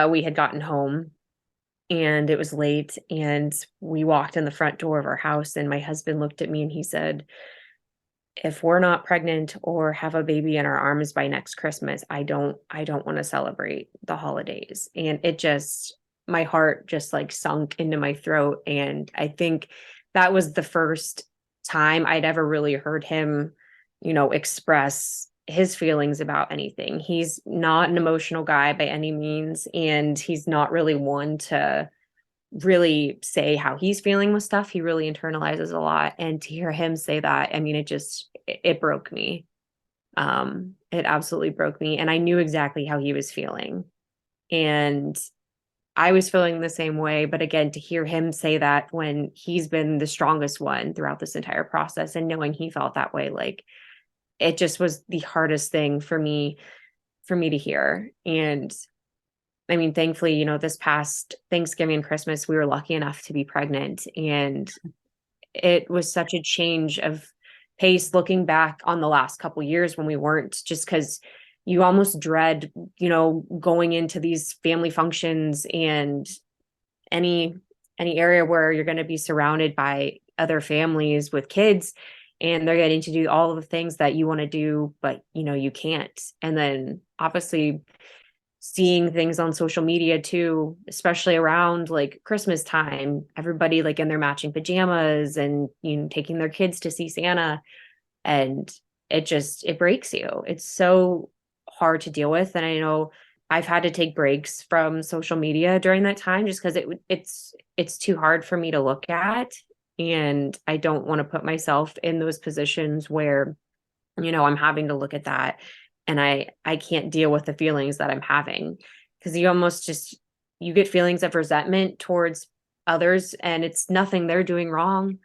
We had gotten home and it was late, and we walked in the front door of our house, and my husband looked at me and he said, if we're not pregnant or have a baby in our arms by next Christmas, I don't want to celebrate the holidays. And it just, my heart just like sunk into my throat. And I think that was the first time I'd ever really heard him, express his feelings about anything. He's not an emotional guy by any means, and he's not really one to really say how he's feeling with stuff. He really internalizes a lot. And to hear him say that, I mean, it broke me. It absolutely broke me. And I knew exactly how he was feeling. And I was feeling the same way. But again, to hear him say that when he's been the strongest one throughout this entire process, and knowing he felt that way, like, it just was the hardest thing for me to hear. And I mean, thankfully, this past Thanksgiving and Christmas, we were lucky enough to be pregnant. And it was such a change of pace looking back on the last couple years when we weren't, just because you almost dread, going into these family functions and any area where you're going to be surrounded by other families with kids, and they're getting to do all of the things that you want to do, but you can't. And then obviously seeing things on social media too, especially around like Christmas time, everybody like in their matching pajamas and taking their kids to see Santa, and it breaks you. It's so hard to deal with. And I know I've had to take breaks from social media during that time, just because it's too hard for me to look at, and I don't want to put myself in those positions where I'm having to look at that, and I can't deal with the feelings that I'm having, because you almost you get feelings of resentment towards others, and it's nothing they're doing wrong.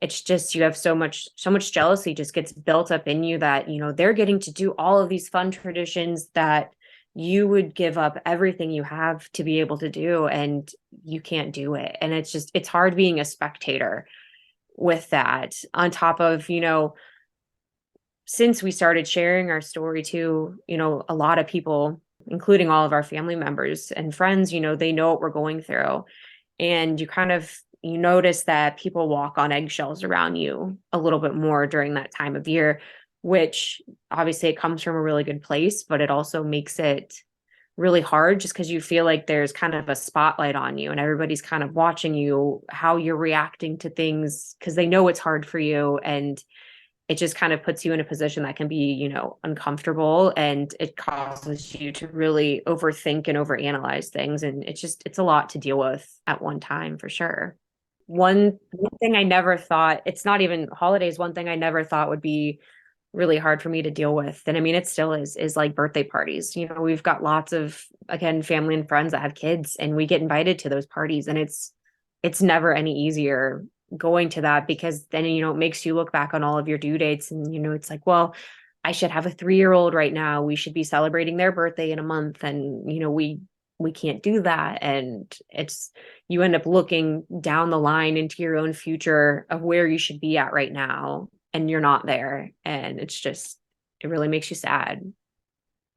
It's just, you have so much jealousy just gets built up in you that, they're getting to do all of these fun traditions that you would give up everything you have to be able to do, and you can't do it. And it's hard being a spectator with that, on top of, since we started sharing our story too, a lot of people, including all of our family members and friends, they know what we're going through. And you notice that people walk on eggshells around you a little bit more during that time of year, which obviously it comes from a really good place, but it also makes it really hard, just because you feel like there's kind of a spotlight on you, and everybody's kind of watching you, how you're reacting to things, because they know it's hard for you. And it just kind of puts you in a position that can be, uncomfortable, and it causes you to really overthink and overanalyze things. And it's a lot to deal with at one time, for sure. One thing I never thought, it's not even holidays, one thing I never thought would be really hard for me to deal with, and I mean, it still is like birthday parties. We've got lots of, again, family and friends that have kids, and we get invited to those parties, and it's never any easier going to that, because then it makes you look back on all of your due dates, and it's like, well, I should have a 3-year-old right now, we should be celebrating their birthday in a month, and we can't do that. And you end up looking down the line into your own future of where you should be at right now, and you're not there, and it really makes you sad.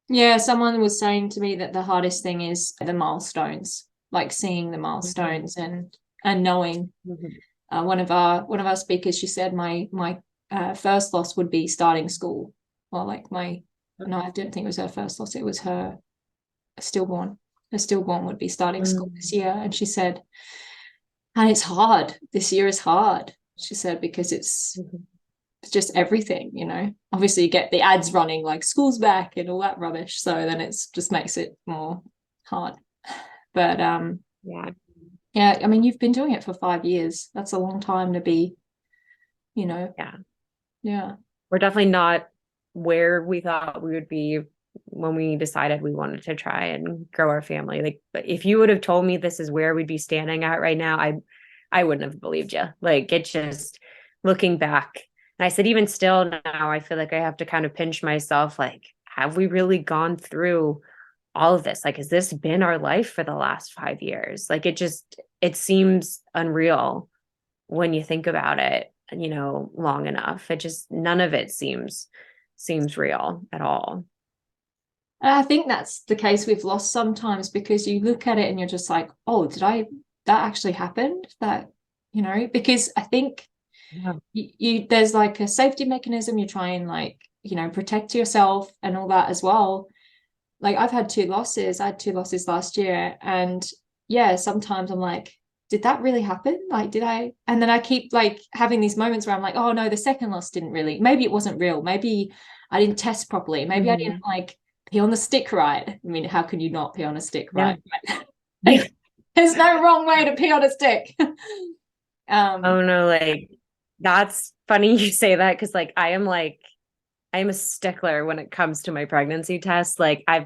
Yeah, someone was saying to me that the hardest thing is the milestones, like seeing the milestones and knowing. One of our speakers, she said my first loss would be starting school. Well, like no, I didn't think it was her first loss. It was her stillborn. Her stillborn would be starting school this year. And she said, and it's hard. This year is hard, she said, because it's just everything, Obviously you get the ads running like school's back and all that rubbish. So then it's just makes it more hard. But yeah, I mean, you've been doing it for 5 years. That's a long time to be, Yeah. We're definitely not where we thought we would be when we decided we wanted to try and grow our family. Like, if you would have told me this is where we'd be standing at right now, I wouldn't have believed you. Like, it's just looking back. And I said, even still now, I feel like I have to kind of pinch myself. Like, have we really gone through all of this? Like, has this been our life for the last 5 years? Like, it seems unreal when you think about it, long enough. None of it seems seems real at all. And I think that's the case with loss sometimes, because you look at it and you're just like, oh, that actually happened? That, because I think you there's like a safety mechanism. You try and like, protect yourself and all that as well. Like I've had 2 losses. I had 2 losses last year. And yeah, sometimes I'm like, did that really happen? Like, did I? And then I keep like having these moments where I'm like, oh no, the second loss didn't really, maybe it wasn't real. Maybe I didn't test properly. Maybe I didn't like pee on the stick right. I mean, how can you not pee on a stick right? Yeah. There's no wrong way to pee on a stick. Oh no, like that's funny you say that, because like I am a stickler when it comes to my pregnancy test. Like I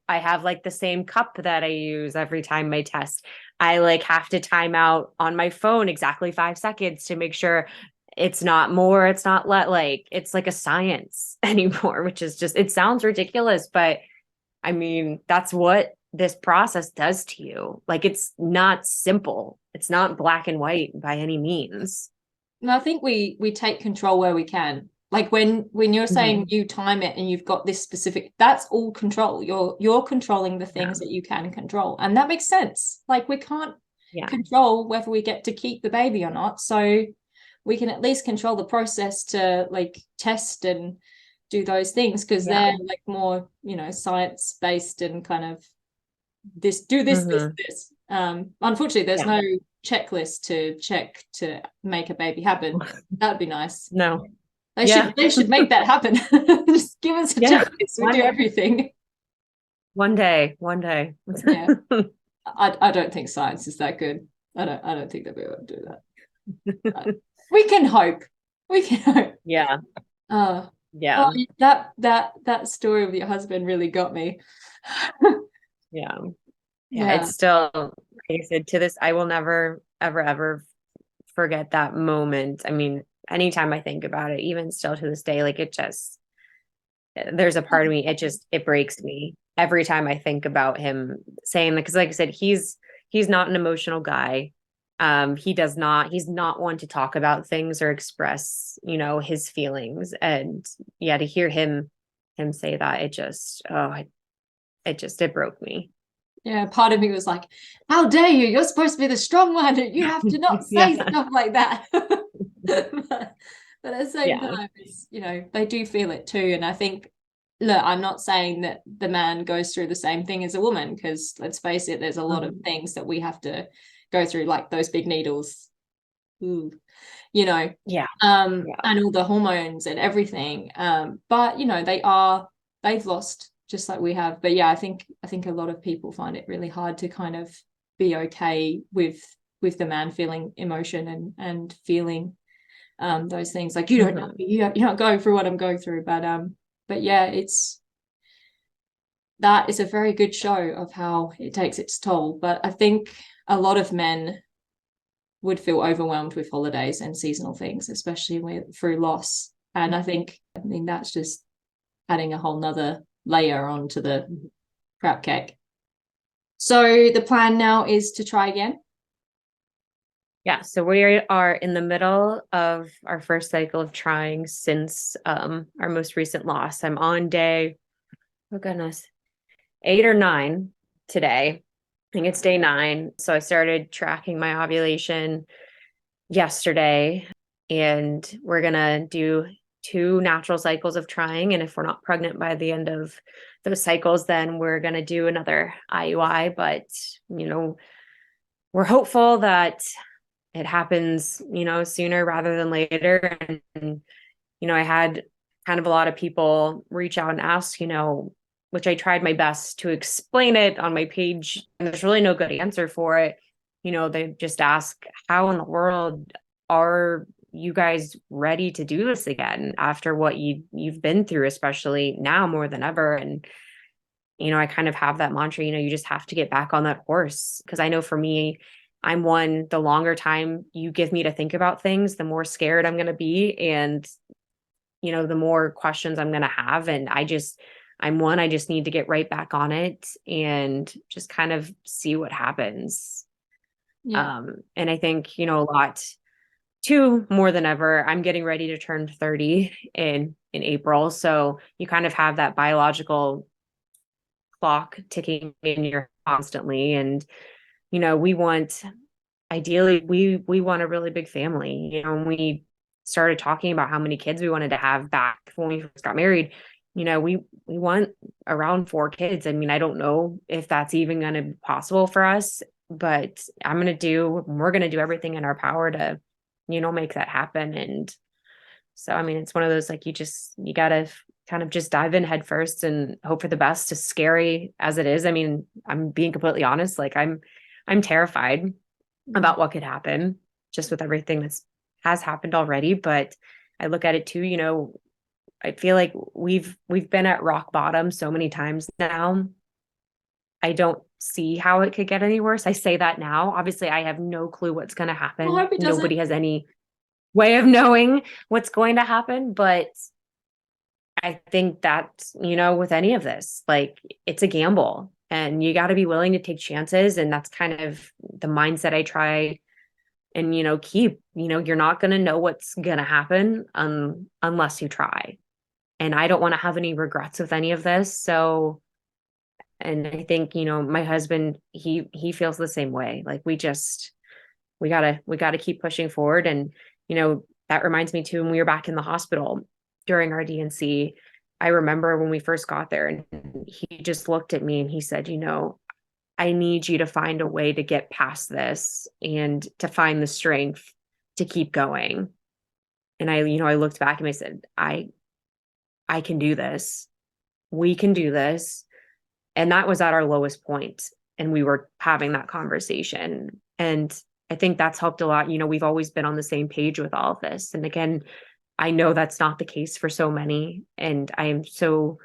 have like the same cup that I use every time I test. I like have to time out on my phone exactly 5 seconds to make sure it's not more, it's not like it's like a science anymore, which is just, it sounds ridiculous, but I mean, that's what this process does to you. Like it's not simple. It's not black and white by any means. And I think we take control where we can. Like when you're saying you time it and you've got this specific, that's all control. You're controlling the things that you can control. And that makes sense. Like we can't control whether we get to keep the baby or not. So we can at least control the process to like test and do those things, because they're like more, science based and kind of this. Unfortunately, there's no checklist to check to make a baby happen. That'd be nice. No. They should make that happen. Just give us a checklist. We do everything. One day. Yeah. I don't think science is that good. I don't think they'll be able to do that. We can hope. Yeah. Yeah. Oh, that story of your husband really got me. Yeah. It's still, like I said, to this, I will never, ever forget that moment. I mean, anytime I think about it, even still to this day, like there's a part of me, it breaks me every time I think about him saying that. Because like I said, he's not an emotional guy. He's not one to talk about things or express, his feelings. And to hear him say that, it broke me. Yeah, part of me was like, how dare you? You're supposed to be the strong one. You have to not say stuff like that. but at the same time, it's, they do feel it too. And I think, look, I'm not saying that the man goes through the same thing as a woman, because let's face it, there's a lot of things that we have to go through, like those big needles. Ooh. And all the hormones and everything. But they've lost just like we have. But I think a lot of people find it really hard to kind of be okay with the man feeling emotion and feeling those things. Like, you don't know me, you're not going through what I'm going through. But that is a very good show of how it takes its toll. But I think a lot of men would feel overwhelmed with holidays and seasonal things, especially through loss. And I mean that's just adding a whole nother layer onto the crab cake. So the plan now is to try again. Yeah, so we are in the middle of our first cycle of trying since our most recent loss. I'm on day, oh goodness, 8 or 9 today. I think it's day 9. So I started tracking my ovulation yesterday, and we're gonna do 2 natural cycles of trying. And if we're not pregnant by the end of those cycles, then we're gonna do another IUI. But we're hopeful that it happens, sooner rather than later. And I had kind of a lot of people reach out and ask, which I tried my best to explain it on my page, and there's really no good answer for it. They just ask, how in the world are you guys ready to do this again after what you've been through, especially now more than ever? And I kind of have that mantra, you just have to get back on that horse. Because I know for me, I'm one, the longer time you give me to think about things, the more scared I'm going to be. And, the more questions I'm going to have. And I just need to get right back on it and just kind of see what happens. And I think, a lot two, more than ever, I'm getting ready to turn 30 in April. So you kind of have that biological clock ticking in your constantly. And, we want, ideally, we want a really big family. When we started talking about how many kids we wanted to have back when we first got married, we want around 4 kids. I mean, I don't know if that's even going to be possible for us, but we're going to do everything in our power to, make that happen. And so, I mean, it's one of those, like, you gotta kind of just dive in head first and hope for the best, as scary as it is. I mean, I'm being completely honest. Like, I'm terrified about what could happen just with everything has happened already. But I look at it too, I feel like we've been at rock bottom so many times now. I don't see how it could get any worse. I say that now. Obviously, I have no clue what's going to I happen. hope it doesn't. Nobody has any way of knowing what's going to happen. But I think that, with any of this, like, it's a gamble and you got to be willing to take chances. And that's kind of the mindset I try and, keep. You're not going to know what's going to happen unless you try. And I don't want to have any regrets with any of this. So, and I think, my husband, he feels the same way. Like, we gotta keep pushing forward. And, that reminds me too, when we were back in the hospital during our DNC, I remember when we first got there and he just looked at me and he said, I need you to find a way to get past this and to find the strength to keep going. And I looked back and I said, I can do this. We can do this. And that was at our lowest point. And we were having that conversation. And I think that's helped a lot. We've always been on the same page with all of this. And again, I know that's not the case for so many. And I am so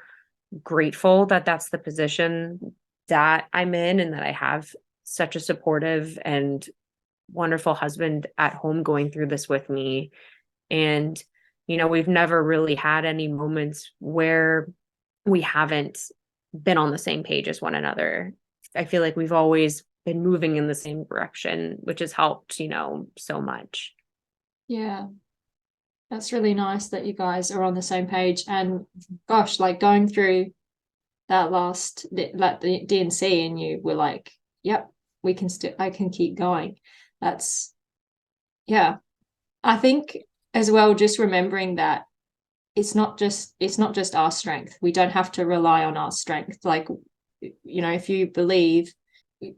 grateful that that's the position that I'm in and that I have such a supportive and wonderful husband at home going through this with me. And, we've never really had any moments where we haven't been on the same page as one another. I feel like we've always been moving in the same direction, which has helped, so much. Yeah. That's really nice that you guys are on the same page. And gosh, like going through that like the DNC and you were like, yep, I can keep going. That's, yeah. I think as well, just remembering that it's not just our strength. We don't have to rely on our strength. Like, if you believe,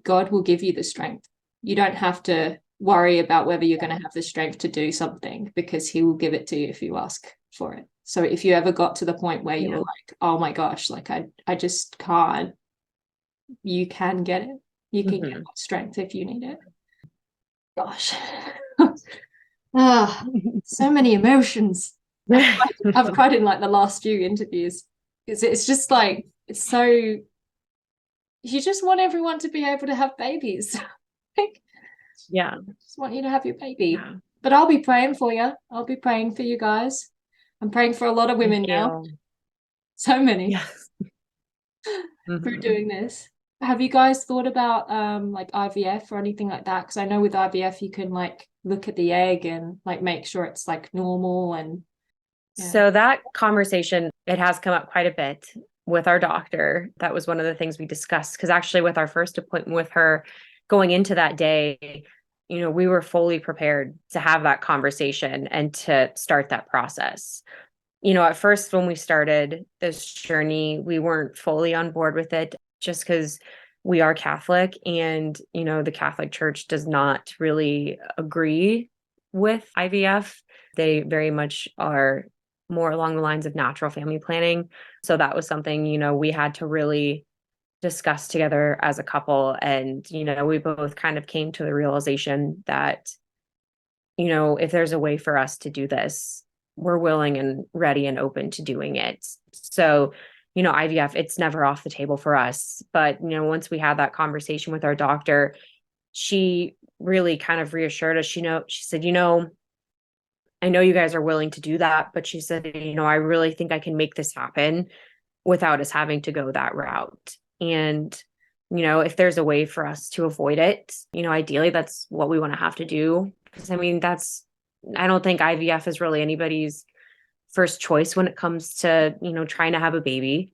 God will give you the strength. You don't have to worry about whether you're going to have the strength to do something, because he will give it to you if you ask for it. So if you ever got to the point where you were like, oh my gosh, like I just can't, you can get it. You can get that strength if you need it. Gosh. So many emotions. I've cried in like the last few interviews. It's just like, it's so, you just want everyone to be able to have babies. Yeah. I just want you to have your baby. Yeah. But I'll be praying for you. I'll be praying for you guys. I'm praying for a lot of women now. So many. Yes. Through doing this. Have you guys thought about like IVF or anything like that? Because I know with IVF you can like look at the egg and like make sure it's like normal. And so that conversation, it has come up quite a bit with our doctor. That was one of the things we discussed, because actually with our first appointment with her, going into that day, we were fully prepared to have that conversation and to start that process. At first, when we started this journey, we weren't fully on board with it, just because we are Catholic and, the Catholic Church does not really agree with IVF. They very much are more along the lines of natural family planning. So that was something, we had to really discuss together as a couple. And, we both kind of came to the realization that, if there's a way for us to do this, we're willing and ready and open to doing it. So, IVF, it's never off the table for us. But, once we had that conversation with our doctor, she really kind of reassured us. She said, I know you guys are willing to do that, but she said, I really think I can make this happen without us having to go that route. And, if there's a way for us to avoid it, ideally that's what we want to have to do. Because I mean, that's I don't think IVF is really anybody's first choice when it comes to, trying to have a baby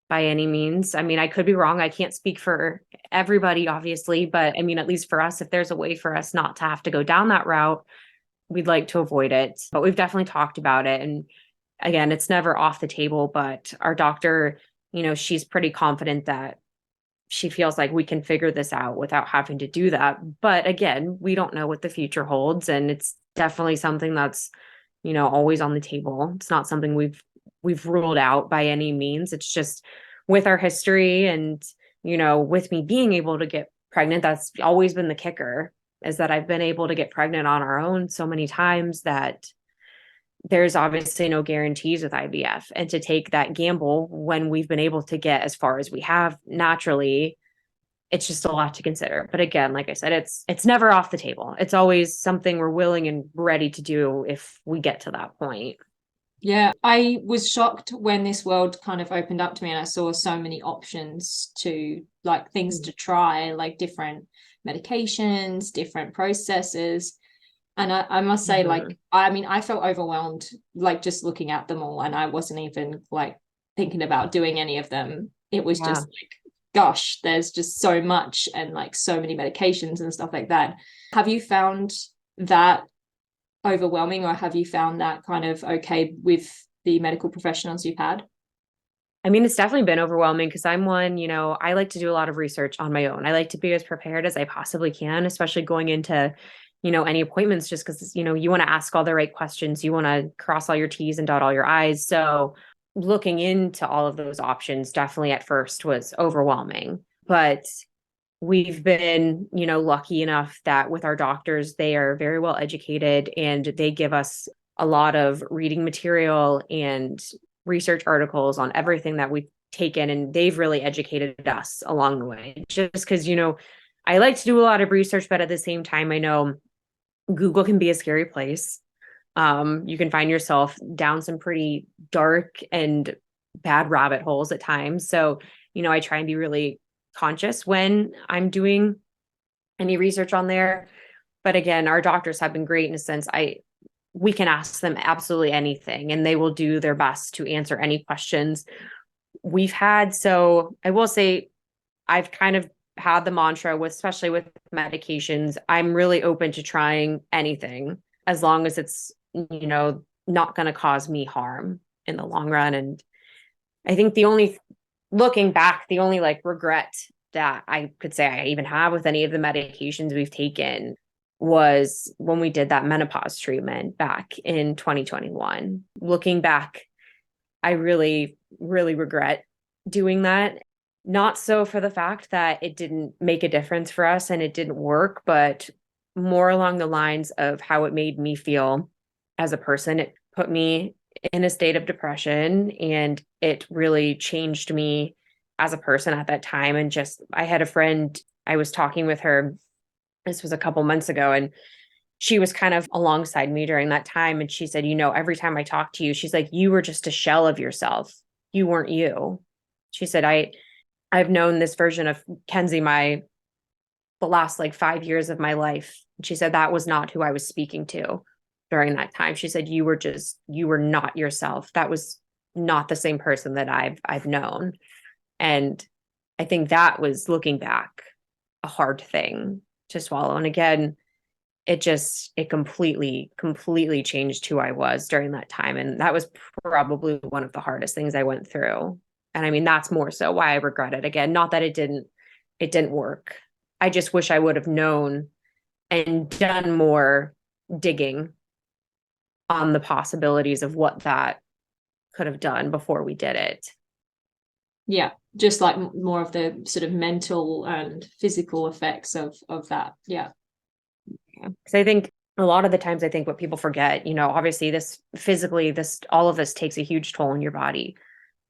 by any means. I mean, I could be wrong. I can't speak for everybody, obviously, but I mean, at least for us, if there's a way for us not to have to go down that route, we'd like to avoid it. But we've definitely talked about it. And again, it's never off the table, but our doctor, she's pretty confident that she feels like we can figure this out without having to do that. But again, we don't know what the future holds. And it's definitely something that's, always on the table. It's not something we've ruled out by any means. It's just with our history and, with me being able to get pregnant, that's always been the kicker, is that I've been able to get pregnant on our own so many times that there's obviously no guarantees with IVF. And to take that gamble when we've been able to get as far as we have naturally, it's just a lot to consider. But again, like I said, it's never off the table. It's always something we're willing and ready to do if we get to that point. Yeah, I was shocked when this world kind of opened up to me and I saw so many options to like things to try, like different medications, different processes. And I must say, like, I mean, I felt overwhelmed, like just looking at them all, and I wasn't even like thinking about doing any of them. It was just like, gosh, there's just so much and like so many medications and stuff like that. Have you found that overwhelming, or have you found that kind of okay with the medical professionals you've had? I mean, it's definitely been overwhelming because I'm one, I like to do a lot of research on my own. I like to be as prepared as I possibly can, especially going into, any appointments, just because, you want to ask all the right questions. You want to cross all your T's and dot all your I's. So looking into all of those options definitely at first was overwhelming. But we've been, lucky enough that with our doctors, they are very well educated and they give us a lot of reading material and research articles on everything that we've taken. And they've really educated us along the way, just because, I like to do a lot of research, but at the same time, I know Google can be a scary place. You can find yourself down some pretty dark and bad rabbit holes at times. So, I try and be really conscious when I'm doing any research on there. But again, our doctors have been great in a sense. We can ask them absolutely anything and they will do their best to answer any questions we've had. So I will say I've kind of had the mantra with, especially with medications, I'm really open to trying anything as long as it's, not going to cause me harm in the long run. And I think looking back, the only like regret that I could say I even have with any of the medications we've taken was when we did that menopause treatment back in 2021. Looking back, I really, really regret doing that. Not so for the fact that it didn't make a difference for us and it didn't work, but more along the lines of how it made me feel as a person. It put me in a state of depression and it really changed me as a person at that time. And just, I had a friend, I was talking with her, this was a couple months ago, and she was kind of alongside me during that time. And she said, every time I talk to you, she's like, you were just a shell of yourself. You weren't you. She said, I've known this version of Kenzie the last like 5 years of my life. She said, that was not who I was speaking to during that time. She said, you were not yourself. That was not the same person that I've known. And I think that was, looking back, a hard thing to swallow. And again, it completely changed who I was during that time. And that was probably one of the hardest things I went through. And I mean, that's more so why I regret it. Again, not that it didn't work. I just wish I would have known and done more digging on the possibilities of what that could have done before we did it. Yeah, just like more of the sort of mental and physical effects of that. Yeah. Because I think a lot of the times, I think what people forget, obviously all of this takes a huge toll on your body,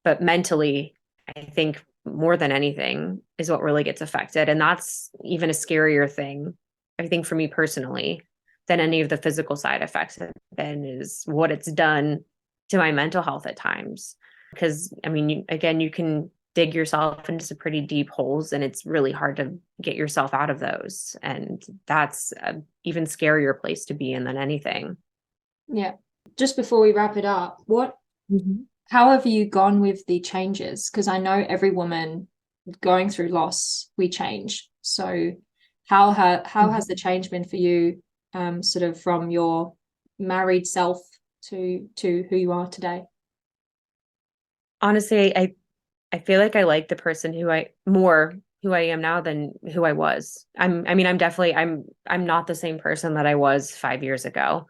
but mentally, I think more than anything is what really gets affected. And that's even a scarier thing, I think, for me personally, than any of the physical side effects have been, is what it's done to my mental health at times. Because, I mean, you can dig yourself into some pretty deep holes and it's really hard to get yourself out of those. And that's an even scarier place to be in than anything. Yeah. Just before we wrap it up, how have you gone with the changes? Because I know every woman going through loss, we change. So how has the change been for you, sort of from your married self to who you are today? Honestly, I feel like I like the person who I am now than who I was. I mean, I'm not the same person that I was 5 years ago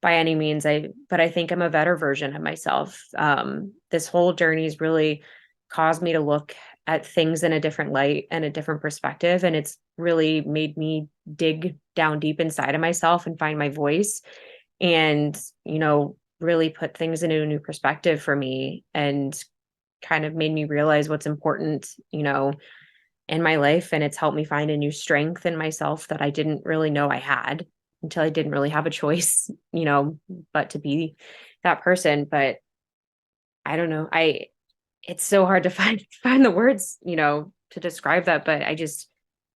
by any means. But I think I'm a better version of myself. This whole journey's really caused me to look at things in a different light and a different perspective. And it's really made me dig down deep inside of myself and find my voice and, really put things into a new perspective for me and kind of made me realize what's important, in my life. And it's helped me find a new strength in myself that I didn't really know I had until I didn't really have a choice, but to be that person. But I don't know. It's so hard to find the words, to describe that. But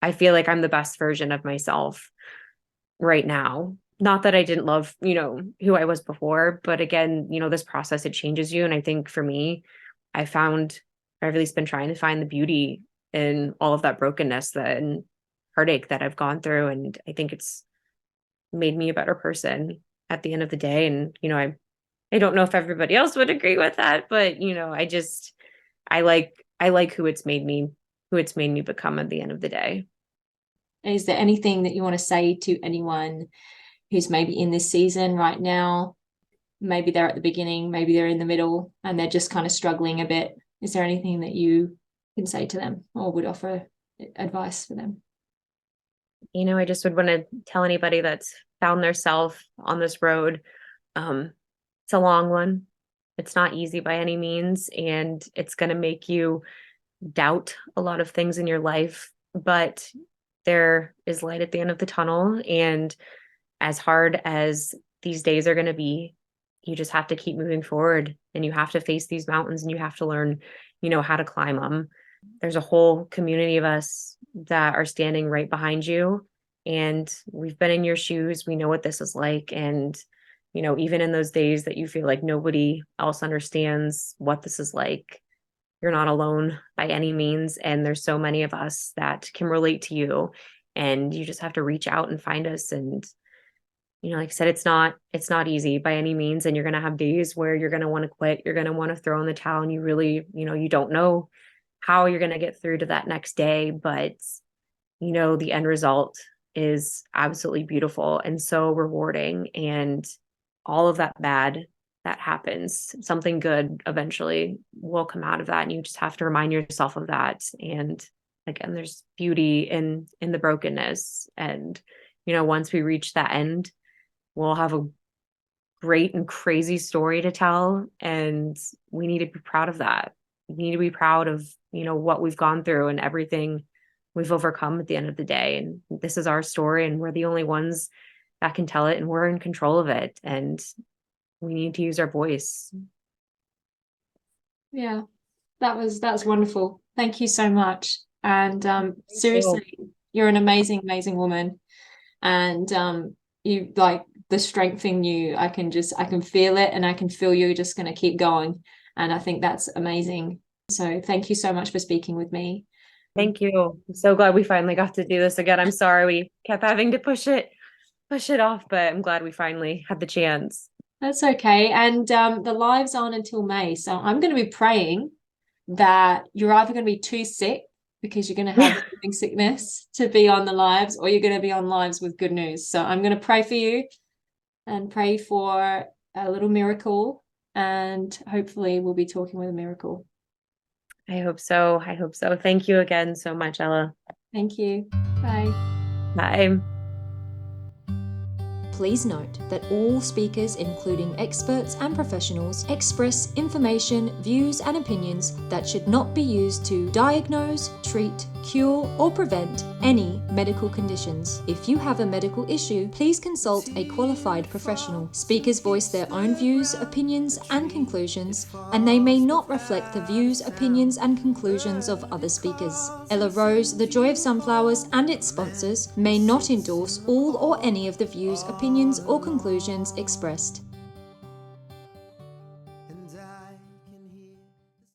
I feel like I'm the best version of myself right now. Not that I didn't love, who I was before, but again, this process, it changes you. And I think for me, I've at least been trying to find the beauty in all of that brokenness and heartache that I've gone through. And I think it's made me a better person at the end of the day. And, I don't know if everybody else would agree with that, but, I like who it's made me become at the end of the day. Is there anything that you want to say to anyone who's maybe in this season right now? Maybe they're at the beginning, maybe they're in the middle, and they're just kind of struggling a bit. Is there anything that you can say to them or would offer advice for them? I just would want to tell anybody that's found their self on this road. It's a long one. It's not easy by any means, and it's going to make you doubt a lot of things in your life, but there is light at the end of the tunnel. And as hard as these days are going to be, you just have to keep moving forward and you have to face these mountains and you have to learn, how to climb them. There's a whole community of us that are standing right behind you. And we've been in your shoes. We know what this is like. And, even in those days that you feel like nobody else understands what this is like, you're not alone by any means. And there's so many of us that can relate to you. And you just have to reach out and find us. And, like I said, it's not easy by any means. And you're going to have days where you're going to want to quit. You're going to want to throw in the towel and you really, you don't know how you're going to get through to that next day. But, the end result is absolutely beautiful and so rewarding. And all of that bad that happens, something good eventually will come out of that. And you just have to remind yourself of that. And again, there's beauty in the brokenness. And, once we reach that end, we'll have a great and crazy story to tell. And we need to be proud of that. We need to be proud of, what we've gone through and everything we've overcome at the end of the day. And this is our story and we're the only ones that can tell it and we're in control of it. And we need to use our voice. Yeah, that's wonderful. Thank you so much. And seriously, you're an amazing, amazing woman. And you, like, the strength in you, I can feel it and I can feel you're just going to keep going. And I think that's amazing. So thank you so much for speaking with me. Thank you. I'm so glad we finally got to do this again. I'm sorry we kept having to push it off, but I'm glad we finally had the chance. That's okay. And the live's on until May. So I'm going to be praying that you're either going to be too sick because you're going to have moving sickness to be on the lives, or you're going to be on lives with good news. So I'm going to pray for you and pray for a little miracle. And hopefully we'll be talking with a miracle. I hope so. Thank you again so much, Ella. Thank you. Bye. Bye. Please note that all speakers, including experts and professionals, express information, views, and opinions that should not be used to diagnose, treat, cure, or prevent any medical conditions. If you have a medical issue, please consult a qualified professional. Speakers voice their own views, opinions, and conclusions, and they may not reflect the views, opinions, and conclusions of other speakers. Ella Rose, The Joy of Sunflowers, and its sponsors may not endorse all or any of the views, opinions, or conclusions expressed.